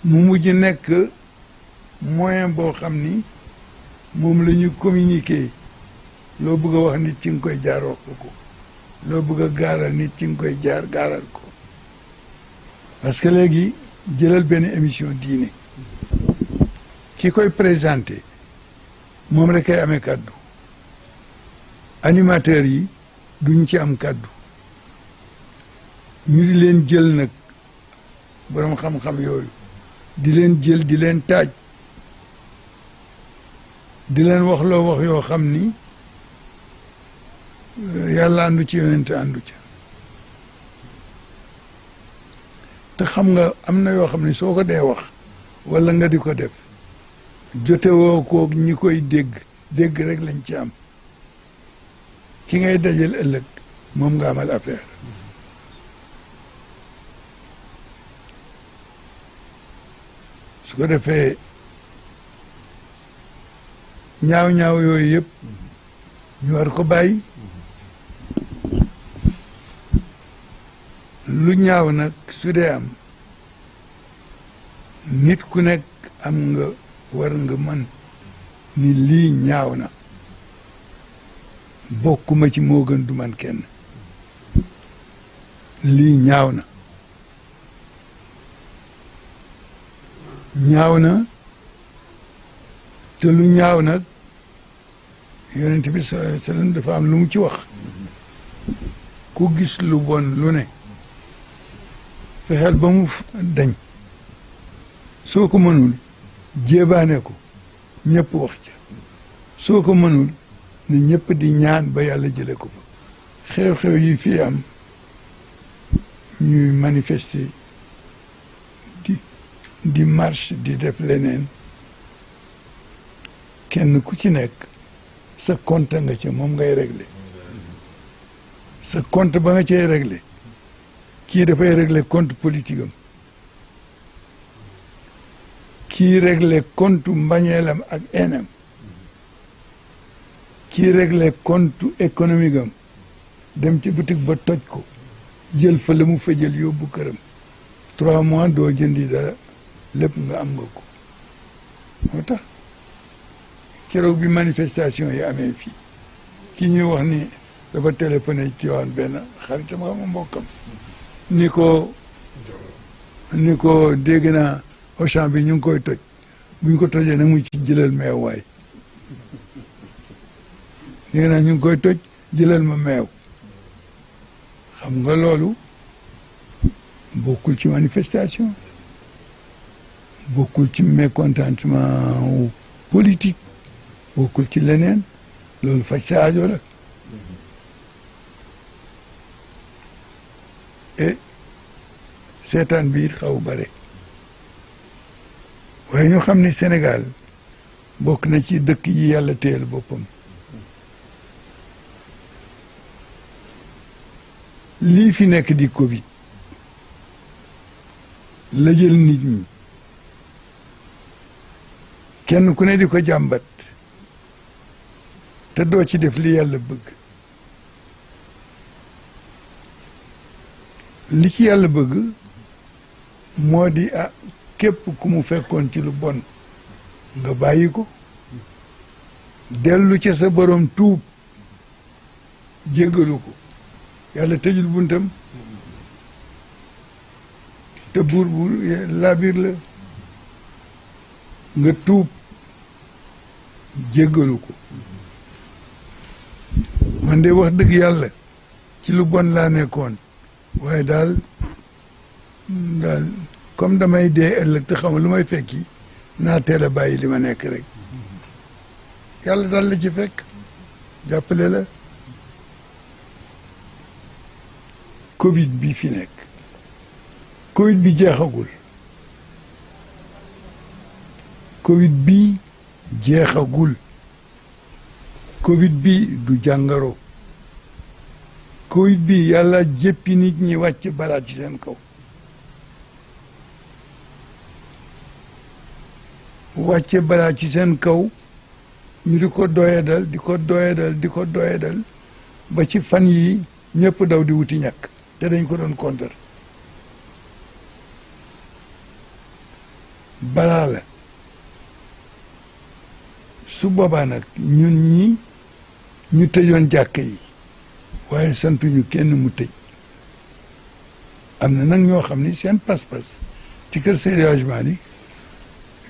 mu mujj nekk moyen boo xam ni moom la ñu communiquer loo bëgg a wax nit ci nga koy jaar wax ko loo bëgg a gaaral nit ci nga koy jaar gaaral ko parce que léegi jëlal benn émission diine ki koy présenté moom rek ay amee kàddu animateurs yi duñ ci am kàddu ñu di leen jël nag borom xam-xam yooyu di leen jël di leen taaj di leen wax loo wax yoo xam ni yàlla àndu ci yonente àndu ca te xam nga am na yoo xam ne soo ko dee wax wala nga di ko def jotewoo koog ñi koy dégg rek lañ ci am ki ngay dajal ëllëg moom nga amal affaire su ko defee ñaaw yooyu yëpp ñu war ko bàyyi lu ñaaw nag su dee am nit ku nekk am nga war nga mën ni lii ñaaw na bokkuma ci moo gën du man kenn lii ñaaw na te lu ñaaw nag yonent bi sallallahu alayhi wa sallam dafa am lu mu ci wax ku gis lu bon lu ne fexeel ba mu dañ soo ko mënul jéebaane ko ñëpp wax ca soo ko mënul ne ñëpp di ñaan ba yàlla jële ko fa xew-xew yi fii am ñuy manifester di marche di def leneen kenn ku ci nekk sa compte nga ca moom ngay régler sa compte ba nga cay régler kii dafay régler compte politique am kii régler compte mbañeelam ak enam kii régler compte économique am dem ci boutique ba toj ko jël fa la mu fa jël yóbbu këram 3 mois doo jëndi dara lépp nga am nga ko moo tax keroog bi manifestation yi amee fii ki ñuy wax ni dafa téléphoné ci woon benn xaritam nga ma mbokkam ni ko dégg naa Auchan bi ñu ngi koy toj bu ñu ko tojee nag mu ci jëlal meew waay dégg naa ñu ngi koy toj jëlal ma meew xam nga loolu bokkul ci manifestation bokkul ci mécontentement wu politique bokkul ci leneen loolu faj sa aajo la et seetaan bi it xaw bare waaye ñu xam ni Sénégal bokk na ci dëkk yi yàlla téyel boppam lii fi nekk di Covid la jël nit ñi kenn ku ne di ko jàmbat te doo ci def li yàlla bëgg li ci yàlla bëgg moo di képp ku mu fekkoon ci lu bon nga bàyyi ko dellu ca sa borom tuub jéggalu ko yàlla tëjul buntam te buur bu laabir la nga tuub jéggalu ko man de wax dëgg yàlla ci lu bon laa nekkoon waaye daal comme damay dee ëllëg te xam lu may fekki naa teel a bàyyi li ma nekk rek yàlla daal la ci fekk jàppale la Covid bi fi nekk Covid bi jeexagul Covid bi jeexagul Covid bi du jàngaro Covid bi yàlla jéppi nit ñi wàcc balaa ci seen kaw wàcce balaa ci seen kaw ñu di ko doyadal di ko doyadal di ko doyadal ba ci fan yi ñëpp daw di wuti ñàkk te dañ ko doon kontar balaa la su boobaa nag ñun ñi ñu tëjoon jàkk yi waaye santuñu kenn mu tëj am na nag ñoo xam ni seen pas-pas ci kër Seydi Hadji Malick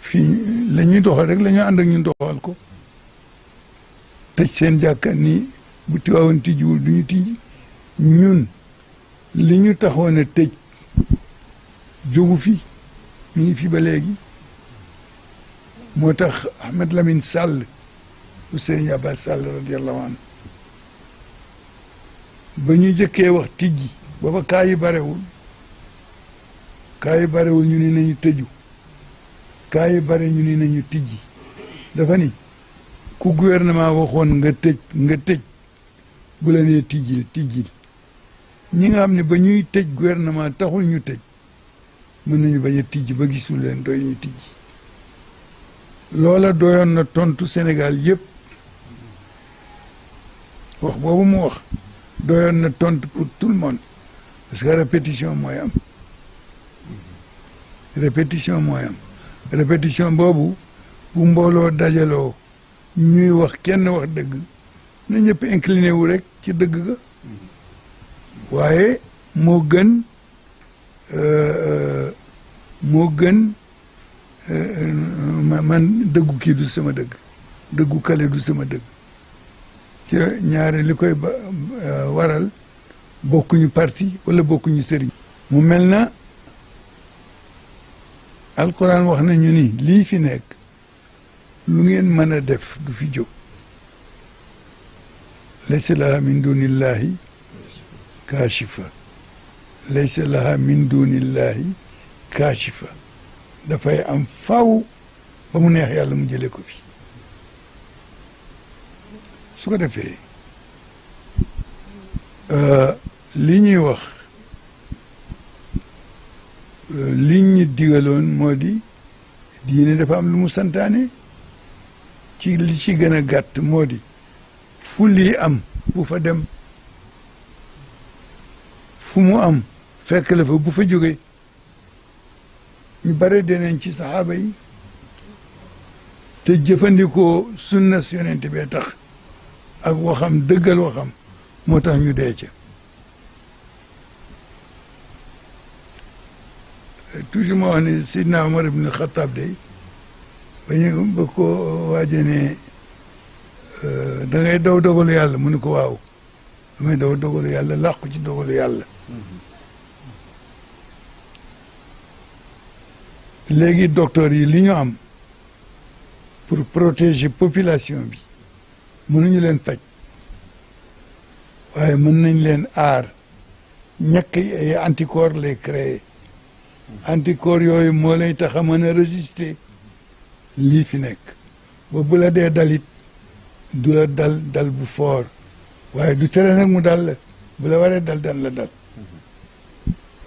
fii la ñuy doxal rek la ñu ànd ak ñun doxal ko tëj seen jàkka ni bu Tiwaawan tijjiwul du ñu tijji ñun li ñu taxoon a tëj jógu fi mi ngi fi ba léegi moo tax Ahmed Lamine Sall bu Serigne Abbas Sall radiallahu anhu ba ñu jëkkee wax tijji booba kaa yi barewul ñu ni nañu tëju kaa yi bare ñu ni nañu tijji dafa ni ku gouvernement waxoon nga tëj bu la nee tijjil ñi nga xam ne ba ñuy tëj gouvernement taxul ñu tëj mën nañu bañ a tijji ba gisul leen doy ñu tijji loola doyoon na tontu Sénégal yëpp wax boobu mu wax doyoon na tontu pour tout le monde parce que répétition mooy am répétition boobu bu mbooloo dajaloo ñuy wax kenn wax dëgg na ñëpp incliné wu rek ci dëgg ga waaye moo gën man dëggu kii du sama dëgg dëggu kale du sama dëgg ci ñaare li koy waral bokkuñu parti wala bokkuñu sëriñ mu mel na alquran wax nañu ni lii fi nekk lu ngeen mën a def du fi jóg laysa laha min dunillahi kaashifa laysa laha min dunillahi kaashifa dafay am faw ba mu neex yàlla mu jëlee ko fi su ko defee li ñuy wax li ñu digaloon moo di diine dafa am lu mu santaane ci li ci gën a gàtt moo di fu lii am bu fa dem fu mu am fekk la fa bu fa jógee ñu bare deneen ci saxaaba yi te jëfandikoo sunna yonent bee tax ak waxam dëggal waxam moo tax ñu dee ca toujours ma wax ni Sidna Omar ibn Khattab day ba ko waaje ne da ngay daw dogalu yàlla mu ne ko waaw damay daw dogalu yàlla làqu ci dogalu yàlla léegi docteur yi li ñu am pour protéger population bi mënuñu leen faj waaye mën nañ leen aar ñàkk ay anticorps lay créer anticorps yooyu moo lay tax a mën a résister lii fi nekk ba bu la dee dalit du la dal bu fort waaye du tere nag mu dal la bu la waree dal la dal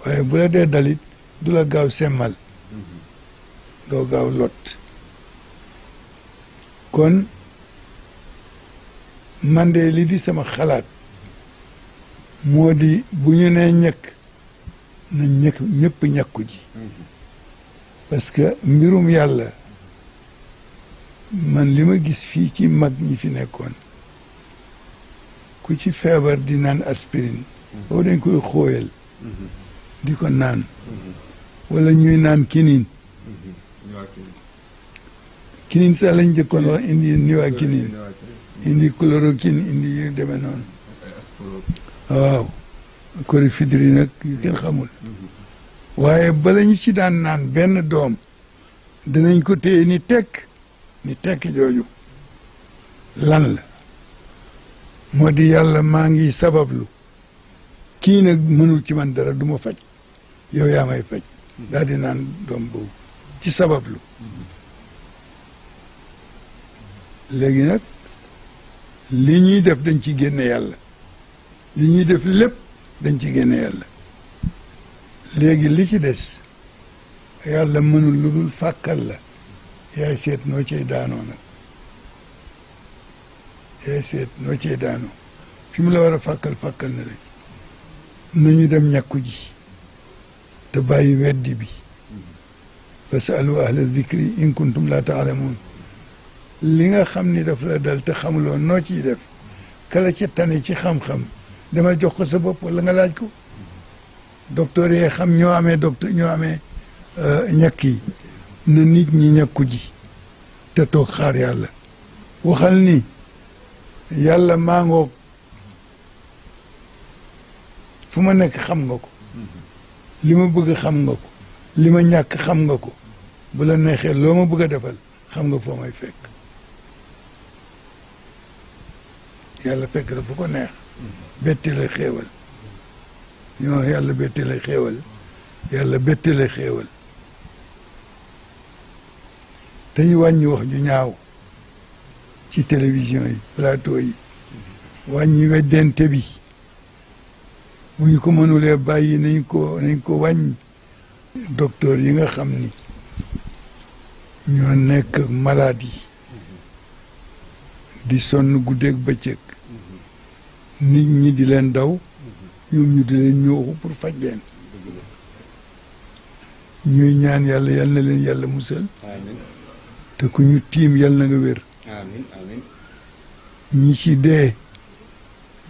waaye bu la dee dalit du la gaaw semmal doo gaaw lot kon man de li di sama xalaat moo di bu ñu nee ñëkk na ñëpp ñàkku ji parce que mbirum yàlla man li ma gis fii ci mag ñi fi nekkoon ku ci feebar di naan aspirine boobu dañ koy xóoyal di ko naan wala ñuy naan kinin kinin sax lañ njëkkoon wax indi niwaa kinin indi chloroquine indi yu demee noonu waaw corifidri nag yu kenn xamul waaye bala ñu ci daan naan benn doom danañ ko téye ni tekk jooju lan la moo di yàlla maa ngi sabablu kii nag mënul ci man dara du ma faj yow yaa may faj daal di naan doom boobu ci sabablu léegi nag li ñuy def dañ ci génne yàlla li ñuy def lépp dañ ci génne yàlla léegi li ci des yàlla mënul lu dul fàkkal la yaay seet noo cay daanoo nag yaay seet noo cay daanoo fi mu la war a fàkkal na rek nañu dem ñàkku ji te bàyyi weddi bi fasalu ahla zikri in kuntum la taalamuun li nga xam ni daf la dal te xamuloo noo ciy def kala ci tane ci xam-xam demal jox ko sa bopp wala nga laaj ko docteur yee xam ñoo amee ñàkk yi na nit ñi ñàkku ji te toog xaar yàlla waxal ni yàlla maa ngoog fu ma nekk xam nga ko li ma bëgg xam nga ko li ma ñàkk xam nga ko bu la neexee loo ma bëgg a defal xam nga foo may fekk yàlla fekk la fu ko neex betti lay xéewal ñoo wax yàlla betti lay xéewal yàlla betti lay xéewal te ñu wàññi wax ju ñaaw ci télévision yi plateau yi wàññi weddente bi bu ñu ko mënulee bàyyi nañ ko wàññi docteur yi nga xam ni ñoo nekk ak malade yi di sonn guddeeg bëccëg nit ñi di leen daw ñoom ñu di leen ñooxu pour faj leen ñuy ñaan yàlla yal na leen yàlla musal te ku ñu tiim yal na nga wér ñi ci dee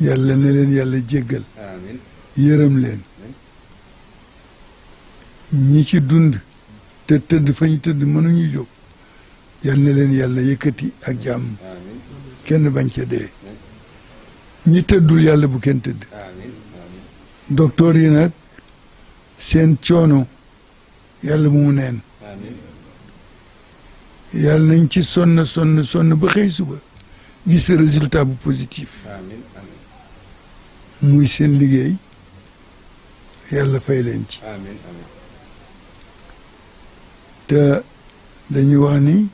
yàlla na leen yàlla jéggal yërëm leen ñi ci dund te tëdd fa ñu tëdd mënuñu jóg yal na leen yàlla yëkkati ak jàmm kenn bañ ca dee ñi tëddul yàlla bu kenn tëdd docteur yi nag seen coono yàlla mu neen yàlla nañ ci sonn ba xëy suba gis résultat bu positif muy seen liggéey yàlla fay leen ci te dañuy wax ni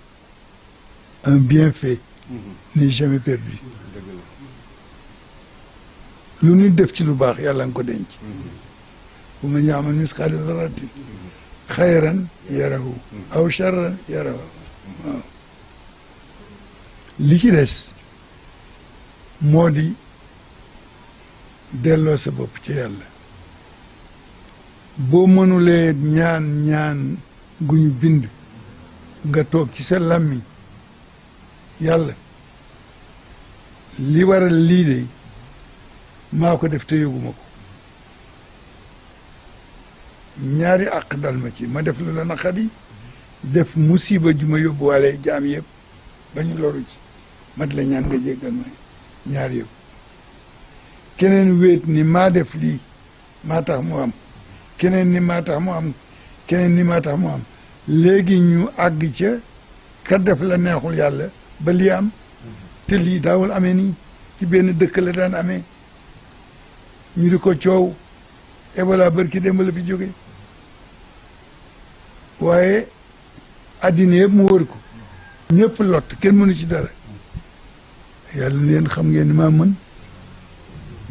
un bienfait n'est jamais perdu lu nit def ci lu baax yàlla nga ko denc bu man ya'mal misqaala zarratin xayran yarahu aw charran yarahu waaw li ci des moo di delloo sa bopp ci yàlla boo mënulee ñaan gu ñu bind nga toog ci sa làmmiñ yàlla li waral lii de maa ko def te yëguma ko ñaari àq dal ma ci ma def lu la naqari def musiba ju ma yóbbuwaale jaam yëpp ba ñu loru ci mat la ñaan nga jéggal ma ñaar yëpp keneen wéet ni maa def lii maa tax mu am keneen ni maa tax mu am keneen ni maa tax mu am léegi ñu àgg ca ka def la neexul yàlla ba lii am te lii daawul amee nii ci benn dëkk la daan amee ñu di ko coow Ebola barki démb la fi jóge waaye addina yëpp mu wër ko ñëpp lot kenn mënu ci dara yàlla leen xam ngeen ni maa mën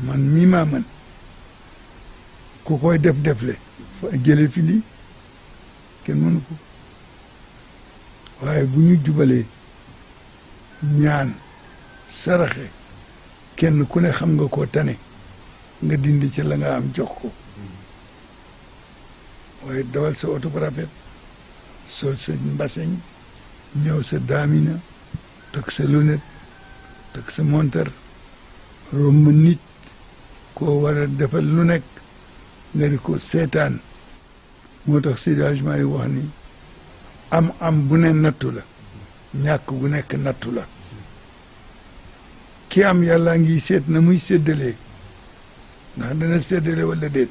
man mii maa mën ku koy def-defle fa jële fi lii kenn mënu ko waaye bu ñu jubalee ñaan saraxe kenn ku ne xam nga koo tane nga dindi ci la nga am jox ko waaye dawal sa oto bu rafet sol sa mbaseñ ñëw sa daamina takk sa lunette takk sa montar romb nit koo war a defal lu nekk nga di ko seetaan moo tax Seydi Hadji Malick wax ni am bu ne nattu la ñàkk gu nekk nattu la ki am yàlla ngi seet na muy séddalee ndax dana séddale wala déet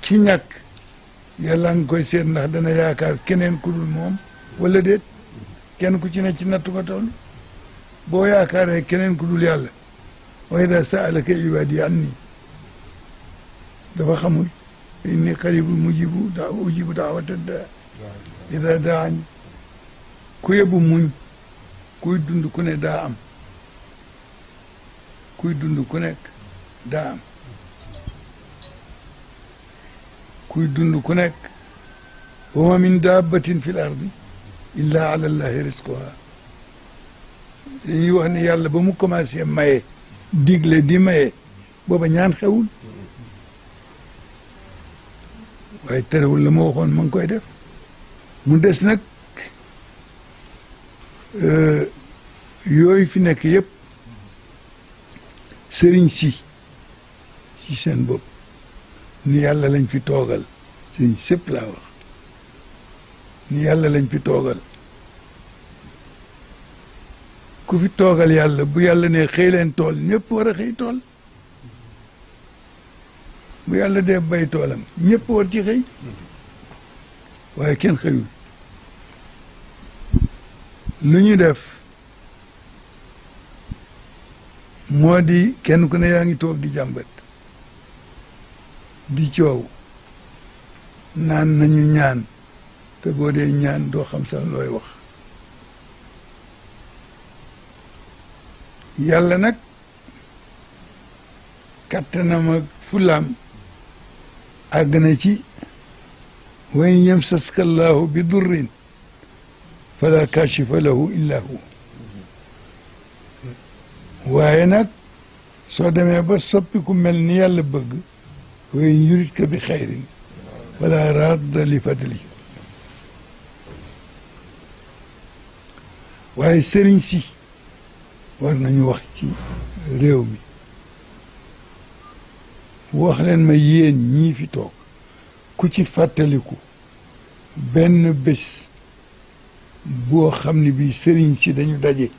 ki ñàkk yàlla ngi koy seet ndax dana yaakaar keneen ku dul moom wala déet kenn ku ci ne ci nattu ko toll boo yaakaaree keneen ku dul yàlla wa idaa sa'alaka ibaadi anni dafa xamul inni qaribun ujibu da'wata daa idaa daani ku yebu muñ kuy dund ku ne daa am kuy dund ku nekk daa am kuy dund ku nekk wa ma min dabbatin fi l ardi illa ala llahi risquha dañuy wax ne yàlla ba mu commencé maye digle di maye booba ñaan xewul waaye terewul la ma waxoon ma ngi koy def mu des nag yooyu fi nekk yëpp sëriñ si seen bopp ni yàlla lañ fi toogal sëriñ sëpp laa wax ni yàlla lañ fi toogal ku fi toogal yàlla bu yàlla ne xëy leen tool ñëpp war a xëy tool bu yàlla dee bay toolam ñëpp war ci xëy waaye kenn xëyul lu ñu def moo di kenn ku ne yaa ngi toog di jàmbat di coow naan nañu ñaan te boo dee ñaan doo xam sax looy wax yàlla nag kattanam ak fulaam àgg na ci wa in yamsaska allahu bi durrin fala kashifa lahu illa hu waaye nag soo demee ba soppi ku mel ni yàlla bëgg wa in yuridka bi xayrin fala radda li fadli waaye sëriñ si war nañu wax ci réew mi wax leen ma yéen ñii fi toog ku ci fàttaliku benn bés boo xam ne bii sëriñ si dañu daje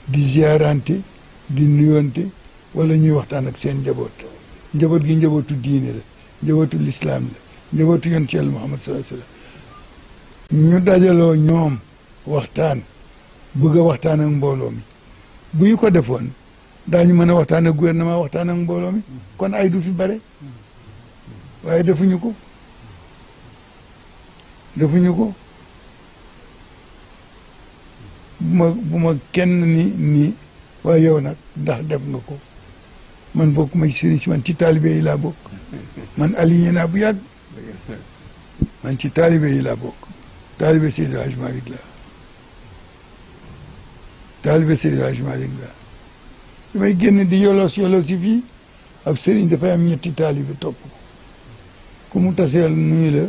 di ziarante di nuyonte wala ñuy waxtaan ak seen njaboot gi njabootu diine la njabootu lislaam la njabootu yonent Yàlla Muhammad sallallahu alayhi wasallam ñu dajaloo ñoom waxtaan bëgg a waxtaan ak mbooloo mi bu ñu ko defoon daañu mën a waxtaan ak gouvernement waxtaan ak mbooloo mi kon ay du fi bare waaye defuñu ko bu ma kenn ni waaye yow nag ndax def nga ko man bokk ma sëriñ si man ci taalibe yi laa bokk man aligné naa bu yàgg man ci taalibe yi laa bokk taalibe Seydi Hadji Malick la taalibe Seydi Hadji Malick la damay génn di yolos si fii ab sëriñ dafay am ñetti taalibe topp ko ku mu taseel nuyu la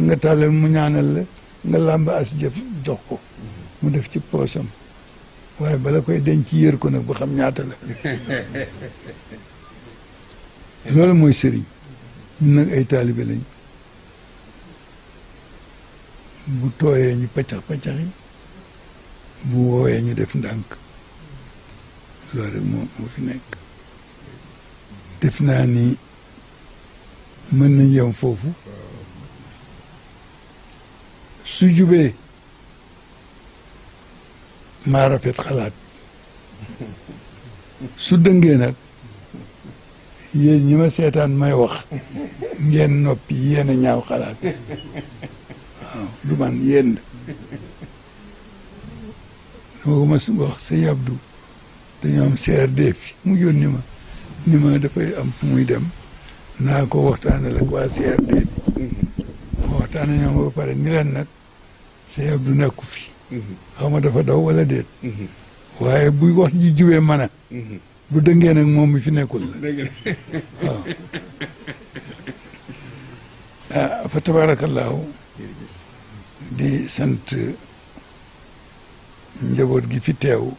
nga tàllal mu ñaanal la nga làmb as jëf jox ko mu def ci poosam waaye bala koy denc yër ko nag bu xam ñaata la loolu mooy sëriñ ñun nag ay taalibe lañ bu tooyee ñu paccax-paccax yi bu wooyee ñu def ndànk loolu rek moo fi nekk def naa ni mën nañ yem foofu su jubee maa rafet xalaat su dëngee nag yéen ñi ma seetaan may wax ngeen noppi yéen a ñaaw xalaat waaw du man yéen dama ko mas wax sëñ Abdou dañoo am CRD fi mu yónni ma ni ma dafay am fu muy dem naa ko waxtaanal ak waa CRD bi ma waxtaan ñoom ba pare ni leen nag sëñ Abdou nekku fi xaw ma dafa daw wala déet waaye buy wax ji jubee mën a bu dëngee nag moom mi fi nekkul la waaw ah fa tabaarakallaahu di sant njaboot gi fi teew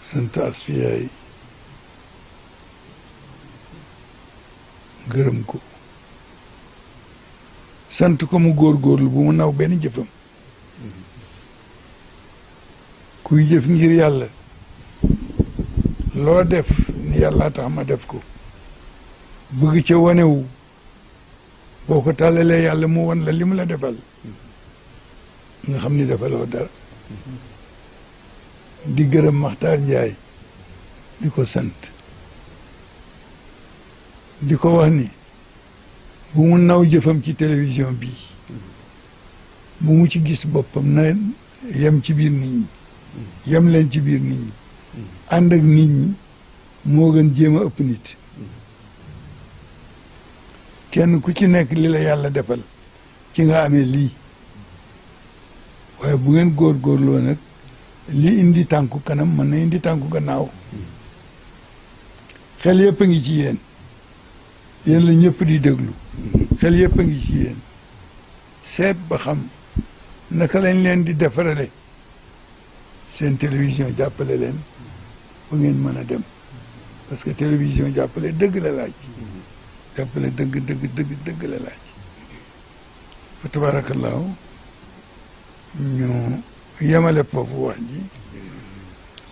sant asfiyaay gërëm ko sant ko mu góorgóorlu bu mu naw benn jëfam kuy jëf ngir yàlla loo def ni yàlla tax ma def ko bëgg ca wanewu boo ko tàllalee yàlla mu wan la li mu la defal nga xam ni defaloo dara di gërëm Maxtaar Njaay di ko sant di ko wax ni bu mu naw jëfam ci télévision bi bu mu ci gis boppam na yem ci biir nit ñi yem leen ci biir nit ñi ànd ak nit ñi moo gën jéem a ëpp nit kenn ku ci nekk li la yàlla defal ci nga amee lii waaye bu ngeen góorgóorloo nag li indi tànku kanam mën na indi tànku gannaaw xel yëpp a ngi ci yéen yéen la ñëpp di déglu xel yëpp a ngi ci yéen seet ba xam naka lañ leen di defarale seen télévision jàppale leen ba ngeen mën a dem parce que télévision jàppale dëgg la laaj jàppale dëgg la laaj fa tabaarakallaahu ñu yemale foofu wax ji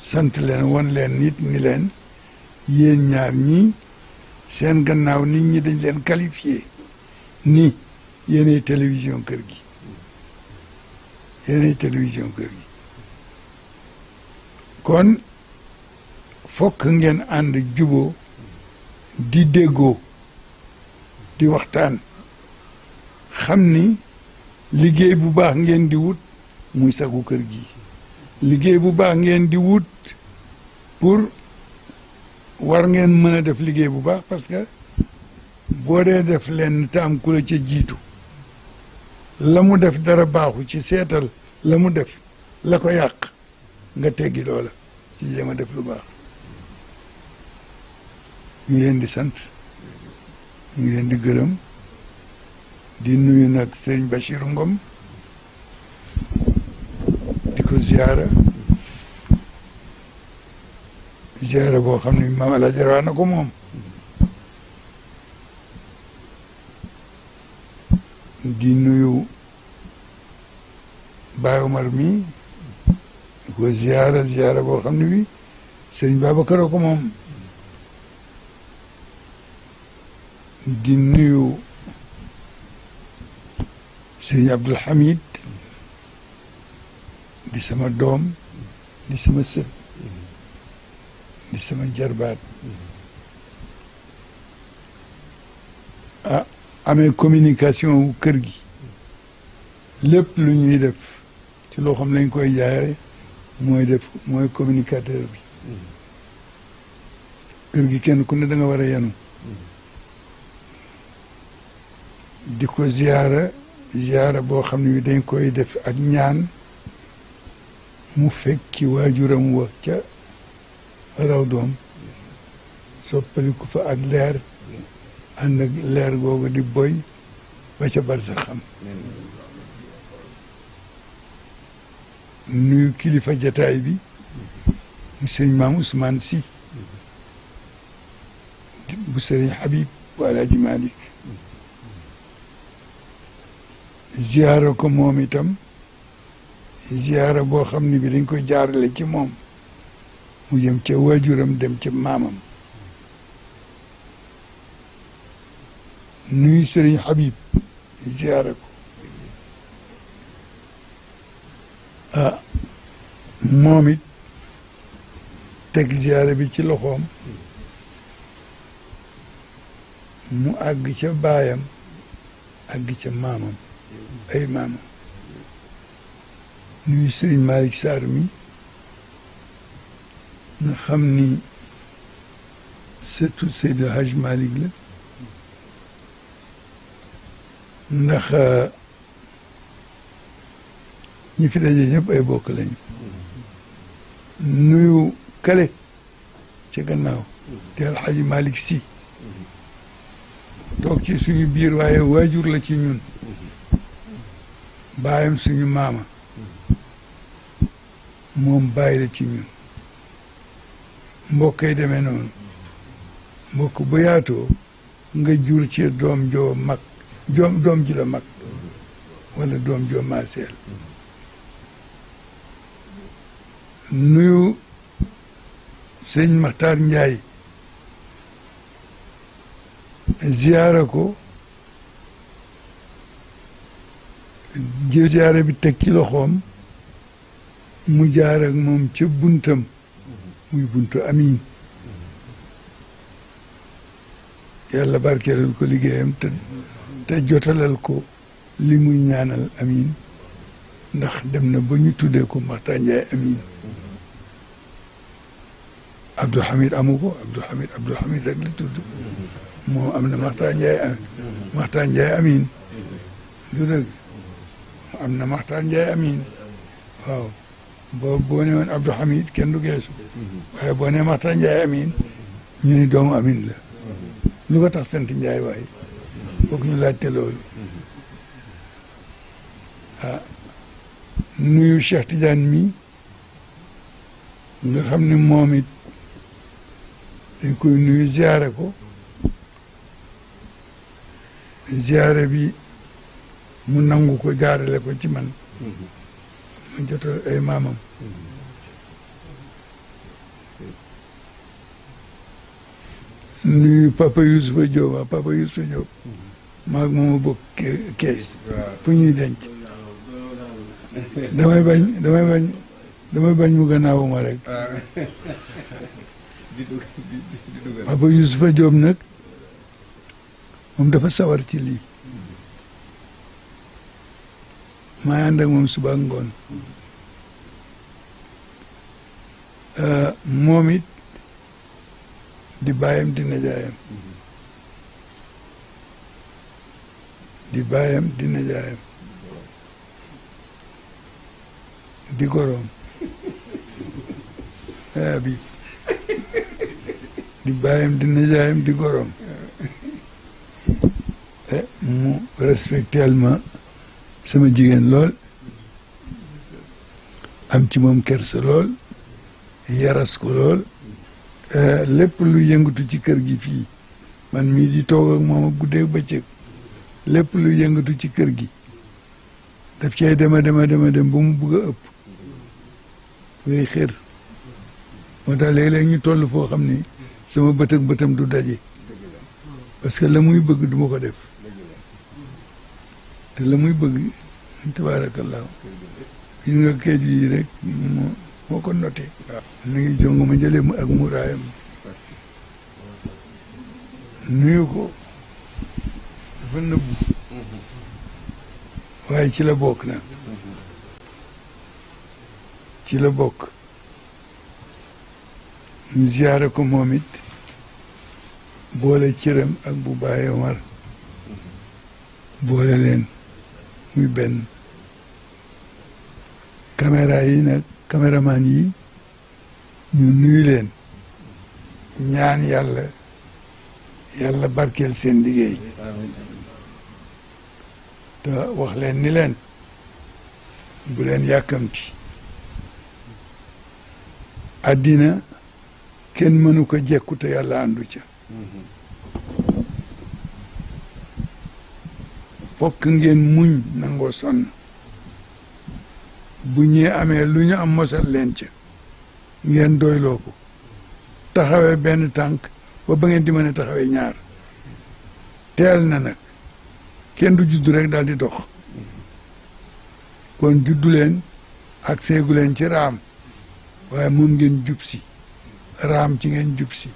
sant leen won leen nit ni leen yéen ñaar ñi seen gannaaw nit ñi dañ leen qualifié ni yéenay télévision kër gi yéenay télévision kër gi kon fokk ngeen ànd juboo di déggoo di waxtaan xam ni liggéey bu baax ngeen di wut muy sagu kër gi liggéey bu baax ngeen di wut pour war ngeen mën a def liggéey bu baax parce que boo dee def leen te am ku la ca jiitu la mu def dara baaxu ci seetal la mu def la ko yàq nga teggi loola ci jéem a def lu baax ñu leen di sant ñu leen di gërëm di nuyu nag sëriñ Bachir Ngom di ko ziyaara boo xam ne maam Alaaji Rawaa na ko moom di nuyu Baye Omar mi di ko ziyaara boo xam ne bi sëriñ Babacar a ko moom di nuyu sëriñ Abdul Hamid di sama doom di sama sët di sama jarbaat amee communication wu kër gi lépp lu ñuy def ci loo xam lañ koy jaare mooy communicateur bi kër gi kenn ku ne da nga war a yenu di ko ziyaara boo xam ne dañ koy def ak ñaan mu fekki waajuram wa ca raw doom soppaliku fa ak leer ànd ak leer googu di boy ba ca barsaxam nuyu kilifa jataay bi mu sëriñ maam Ousmane Sy bu sëriñ Habib bu Alaaji Malick ziyaara ko moom itam ziyaara boo xam ne bi dañ koy jaarale ci moom mu jëm ca waajuram dem ca maamam nuyu Sëriñ Habib ziyaara ko moom it teg ziyaara bi ci loxoom mu àgg ca baayam àgg ca maamam ay maamam nuyu Sëriñ Malick Sarr mi nga xam ni surtout Seydil Hadj Malick la ndax ñi fi daje ñëpp ay bokk lañu nuyu kale ci gannaaw te Alxaaji Malick Sy toog ci suñu biir waaye waajur la ci ñun baayam suñu maama moom bàyyi la ci ñun mbokk yi demee noonu mbokk bu yaatoo nga jur ci doom joo mag doom ji la mag wala doom joo maaseel nuyu sëñ Maxtaar Njaay ziyaara ko jël ziyaara bi teg ci loxoom mu jaar ak moom ca buntam muy buntu amiin yàlla barkeelal ko liggéeyam te jotalal ko li muy ñaanal amiin ndax dem na ba ñu tuddee ko Maxtaar Njaay amiin Abdou Hamid amu ko Abdou Hamid rek la tudd moo am na Maxtaar Njaay amiin du dëgg am na Maxtaar Njaay amiin waaw boo ne woon Abdou Hamid kenn du geesu waaye boo ne Maxtaar Njaay amiin ñu ni doomu amiin la lu ko tax sant Njaay waaye foog ñu laajte loolu nuyu Cheikh Tidiane mi nga xam ne moom it dañ koy nuyu ziyaare ko ziyaare bi mu nangu ko jaarale ko ci man ma jotal ay maamam nuyu Papa Youssoufa Diop maag mooma bokk kees fu ñuy denc damay bañ mu gannaawuma rek Papa Youssoufa Diop nag moom dafa sawar ci lii maa ànd ak moom suba ak ngoon moom it di baayam di najaayam di goroom bi di baayam di najaayam di goroom mu respectel ma sama jigéen lool am ci moom kersa lool yaras ko lool lépp lu yëngatu ci kër gi fii man mii di toog ak moom ak guddeeg bëccëg lépp lu yëngatu ci kër gi daf cay dema dem ba mu bugg a ëpp ngay xër moo tax léeg-léeg ñu toll foo xam ni sama bët ak bëtam du daje parce que la muy bëgg du ma ko def te la muy bëgg tabaarakallaahu gis nga kayit yi rek moo ko noté nu ngi jongo ma jëlee ak muraayam nuyu ko dafa nëbbu waaye ci la bokk nag ci la bokk ñu ziyaare ko moom it boole cëram ak bu Baye Omar boole leen muy benn caméra yi nag caméraman yi ñu nuyu leen ñaan yàlla barkeel seen liggéey te wax leen ni leen bu leen yàkkamti àddina kenn mënu ko jekku te yàlla àndu ca fokk ngeen muñ nangoo sonn bu ñuy amee lu ñu am mosal leen ca ngeen doyloo ko taxawee benn tànk ba ngeen di mën a taxawee ñaar teel na nag kenn du juddu rek daal di dox kon juddu leen ak seegu leen ci raam waaye moom ngeen jub si raam ci ngeen jub si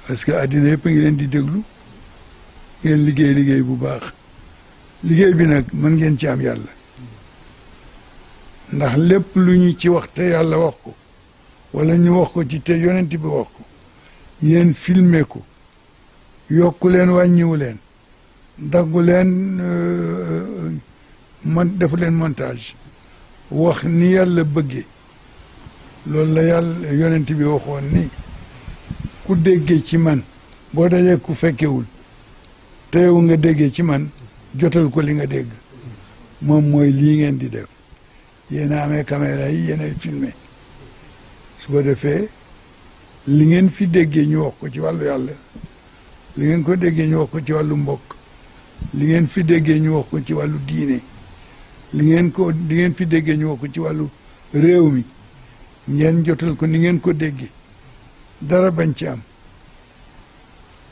parce que àddina yëpp a ngi leen di déglu ngeen liggéey bu baax liggéey bi nag mën ngeen ci am yàlla ndax lépp lu ñu ci wax te yàlla wax ko wala ñu wax ko ci te yonent bi wax ko ngeen filmer ko yokku leen wàññiwu leen daggu leen defu leen montage wax ni yàlla bëggee loolu la yàlla yonent bi waxoon ni ku déggee ci man boo dajee ku fekkewul te yow nga déggee ci man jotal ko li nga dégg moom mooy lii ngeen di def yéen a amee caméra yi yéen ay filmé su ko defee li ngeen fi déggee ñu wax ko ci wàllu yàlla li ngeen ko déggee ñu wax ko ci wàllu mbokk li ngeen fi déggee ñu wax ko ci wàllu diine li ngeen fi déggee ñu wax ko ci wàllu réew mi ngeen jotal ko ni ngeen ko déggee dara bañ ci am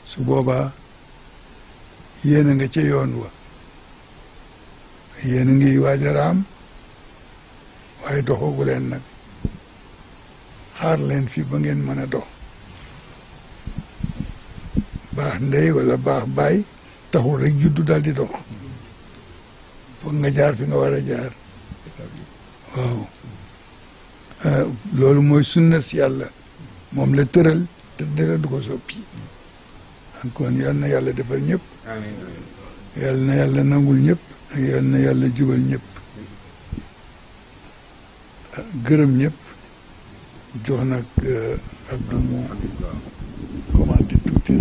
su boobaa yéen a nga ca yoon wa yéen a ngi waaj a raam waaye doxagu leen nag xaar leen fi ba ngeen mën a dox baax ndey wala baax baay taxul rek juddu daal di dox foog nga jaar fi nga war a jaar waaw loolu mooy sunna si yàlla moom la tëral te dara du ko soppi kon yal na yàlla defal ñëpp yal na yàlla nangul ñëpp yal na yàlla jubal ñëpp gërëm ñëpp jox nag Abdou mu commenté tuuti.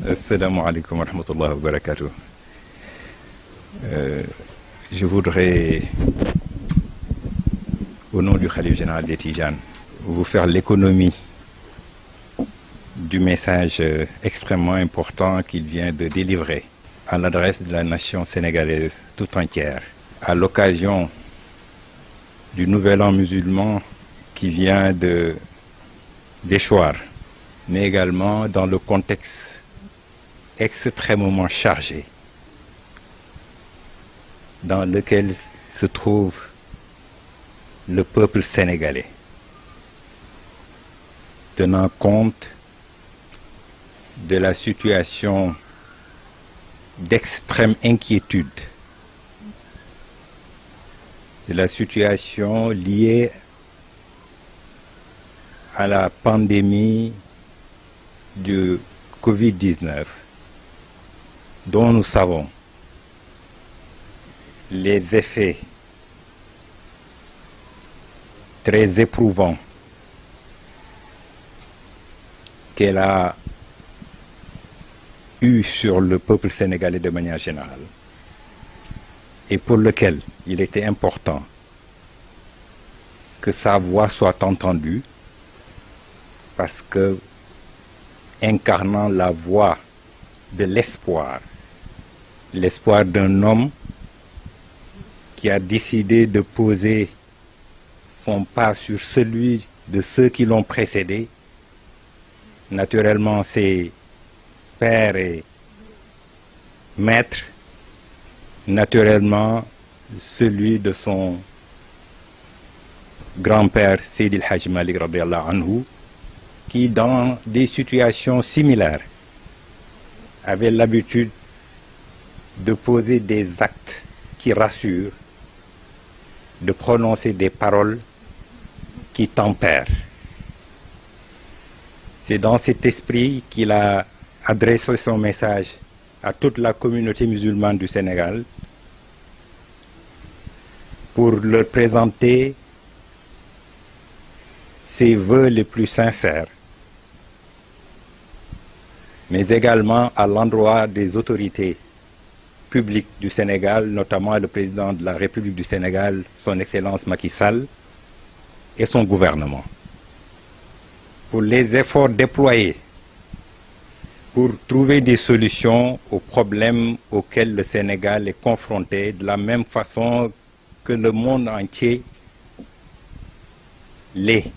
Asalaamaaleykum wa rahmatullahi wa barakatuh. Je voudrais, au nom du Khalife général des Tijanes, vous faire l'économie du message extrêmement important qu'il vient de délivrer à l'adresse de la nation sénégalaise tout entière, à l'occasion du nouvel an musulman qui vient d'échoir, mais également dans le contexte extrêmement chargé dans lequel se trouve le peuple sénégalais, tenant compte de la situation d'extrême inquiétude, de la situation liée à la pandémie du Covid-19, dont nous savons les effets très éprouvants qu'elle a eu sur le peuple sénégalais de manière générale, et pour lequel il était important que sa voix soit entendue, parce que, incarnant la voix de l'espoir, l'espoir d'un homme qui a décidé de poser son pas sur celui de ceux qui l'ont précédé, naturellement ses pères et maîtres, naturellement celui de son grand-père Seydi El Hadji Malick radiyallahu anhu, qui dans des situations similaires avait l'habitude de poser des actes qui rassurent, de prononcer des paroles qui tempèrent. C'est dans cet esprit qu'il a adressé son message à toute la communauté musulmane du Sénégal pour leur présenter ses vœux les plus sincères, mais également à l'endroit des autorités publiques du Sénégal, notamment le président de la République du Sénégal, son Excellence Macky Sall, et son gouvernement, pour les efforts déployés pour trouver des solutions aux problèmes auxquels le Sénégal est confronté, de la même façon que le monde entier l'est,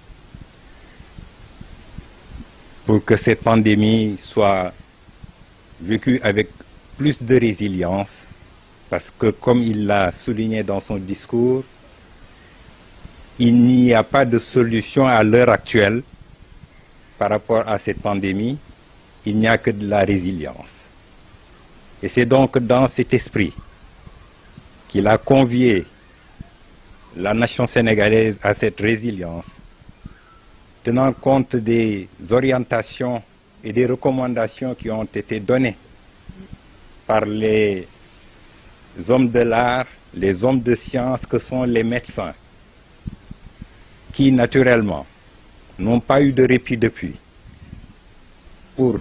pour que cette pandémie soit vécue avec plus de résilience, parce que comme il l'a souligné dans son discours, il n'y a pas de solution à l'heure actuelle par rapport à cette pandémie, il n'y a que de la résilience. Et c'est donc dans cet esprit qu'il a convié la nation sénégalaise à cette résilience, tenant compte des orientations et des recommandations qui ont été données par les hommes de l'art, les hommes de science que sont les médecins, qui naturellement n'ont pas eu de répit depuis, pour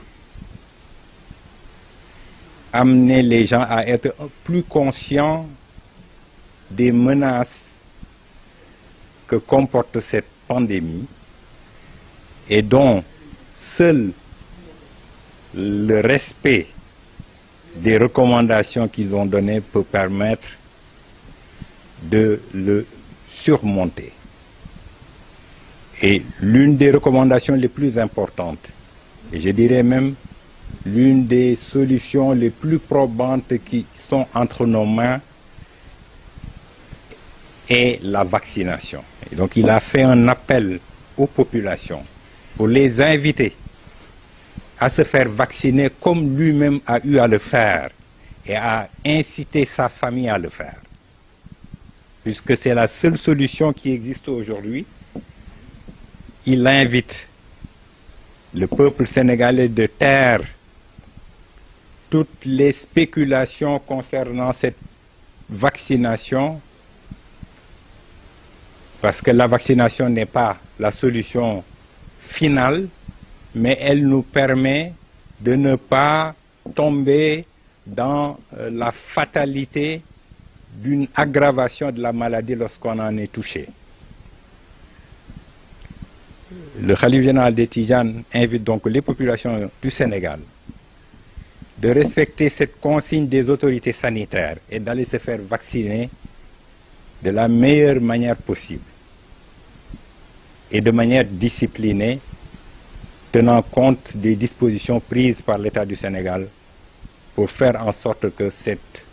amener les gens à être plus conscients des menaces que comporte cette pandémie et dont seul le respect des recommandations qu'ils ont données peut permettre de le surmonter. Et l'une des recommandations les plus importantes, et je dirais même l'une des solutions les plus probantes qui sont entre nos mains, est la vaccination. Et donc il a fait un appel aux populations pour les inviter à se faire vacciner comme lui-même a eu à le faire et à inciter sa famille à le faire. Puisque c'est la seule solution qui existe aujourd'hui, il invite le peuple sénégalais de taire toutes les spéculations concernant cette vaccination, parce que la vaccination n'est pas la solution finale, mais elle nous permet de ne pas tomber dans la fatalité d'une aggravation de la maladie lorsqu'on en est touché. Le Khalife général des Tidjanes invite donc les populations du Sénégal de respecter cette consigne des autorités sanitaires et d'aller se faire vacciner de la meilleure manière possible et de manière disciplinée, tenant compte des dispositions prises par l'État du Sénégal pour faire en sorte que cette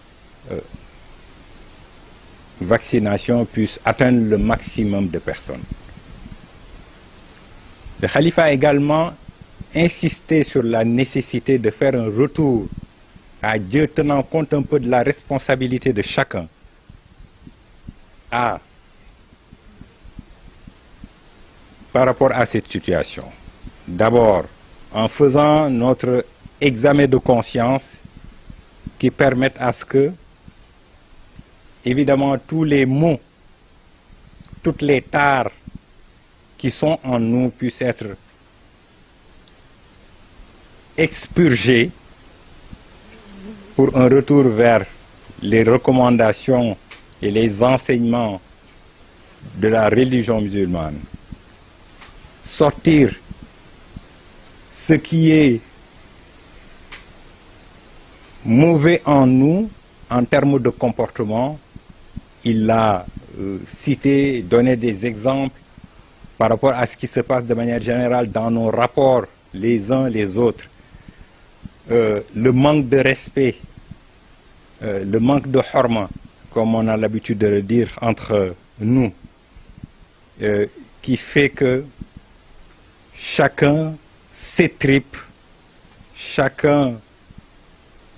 vaccination puisse atteindre le maximum de personnes. Le Khalife a également insisté sur la nécessité de faire un retour à Dieu, tenant compte un peu de la responsabilité de chacun par rapport à cette situation. D'abord, en faisant notre examen de conscience qui permette à ce que, évidemment, tous les maux, toutes les tares qui sont en nous puissent être expurgés pour un retour vers les recommandations et les enseignements de la religion musulmane. Sortir ce qui est mauvais en nous en termes de comportement. Il l'a cité, donné des exemples par rapport à ce qui se passe de manière générale dans nos rapports les uns les autres. Le manque de respect, le manque de horma, comme on a l'habitude de le dire entre nous, qui fait que chacun s'étripe, chacun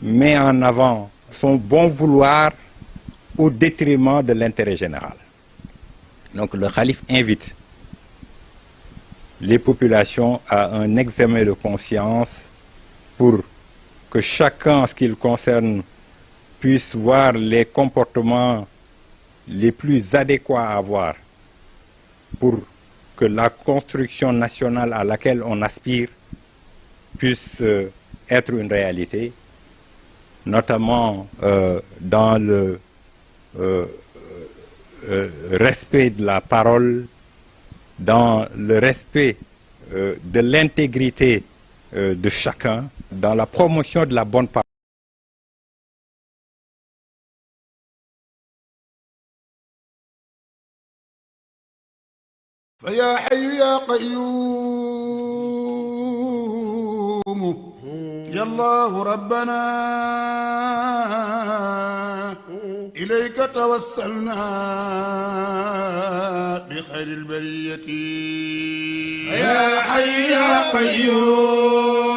met en avant son bon vouloir au détriment de l'intérêt général. Donc le Khalife invite les populations à un examen de conscience pour que chacun, en ce qui le concerne, puisse voir les comportements les plus adéquats à avoir pour que la construction nationale à laquelle on aspire puisse être une réalité, notamment dans le respect de la parole, dans le respect de l'intégrité de chacun, dans la promotion de la bonne parole. فيا حي يا قيوم يا الله ربنا إليك توسلنا بخير البرية يا حي يا قيوم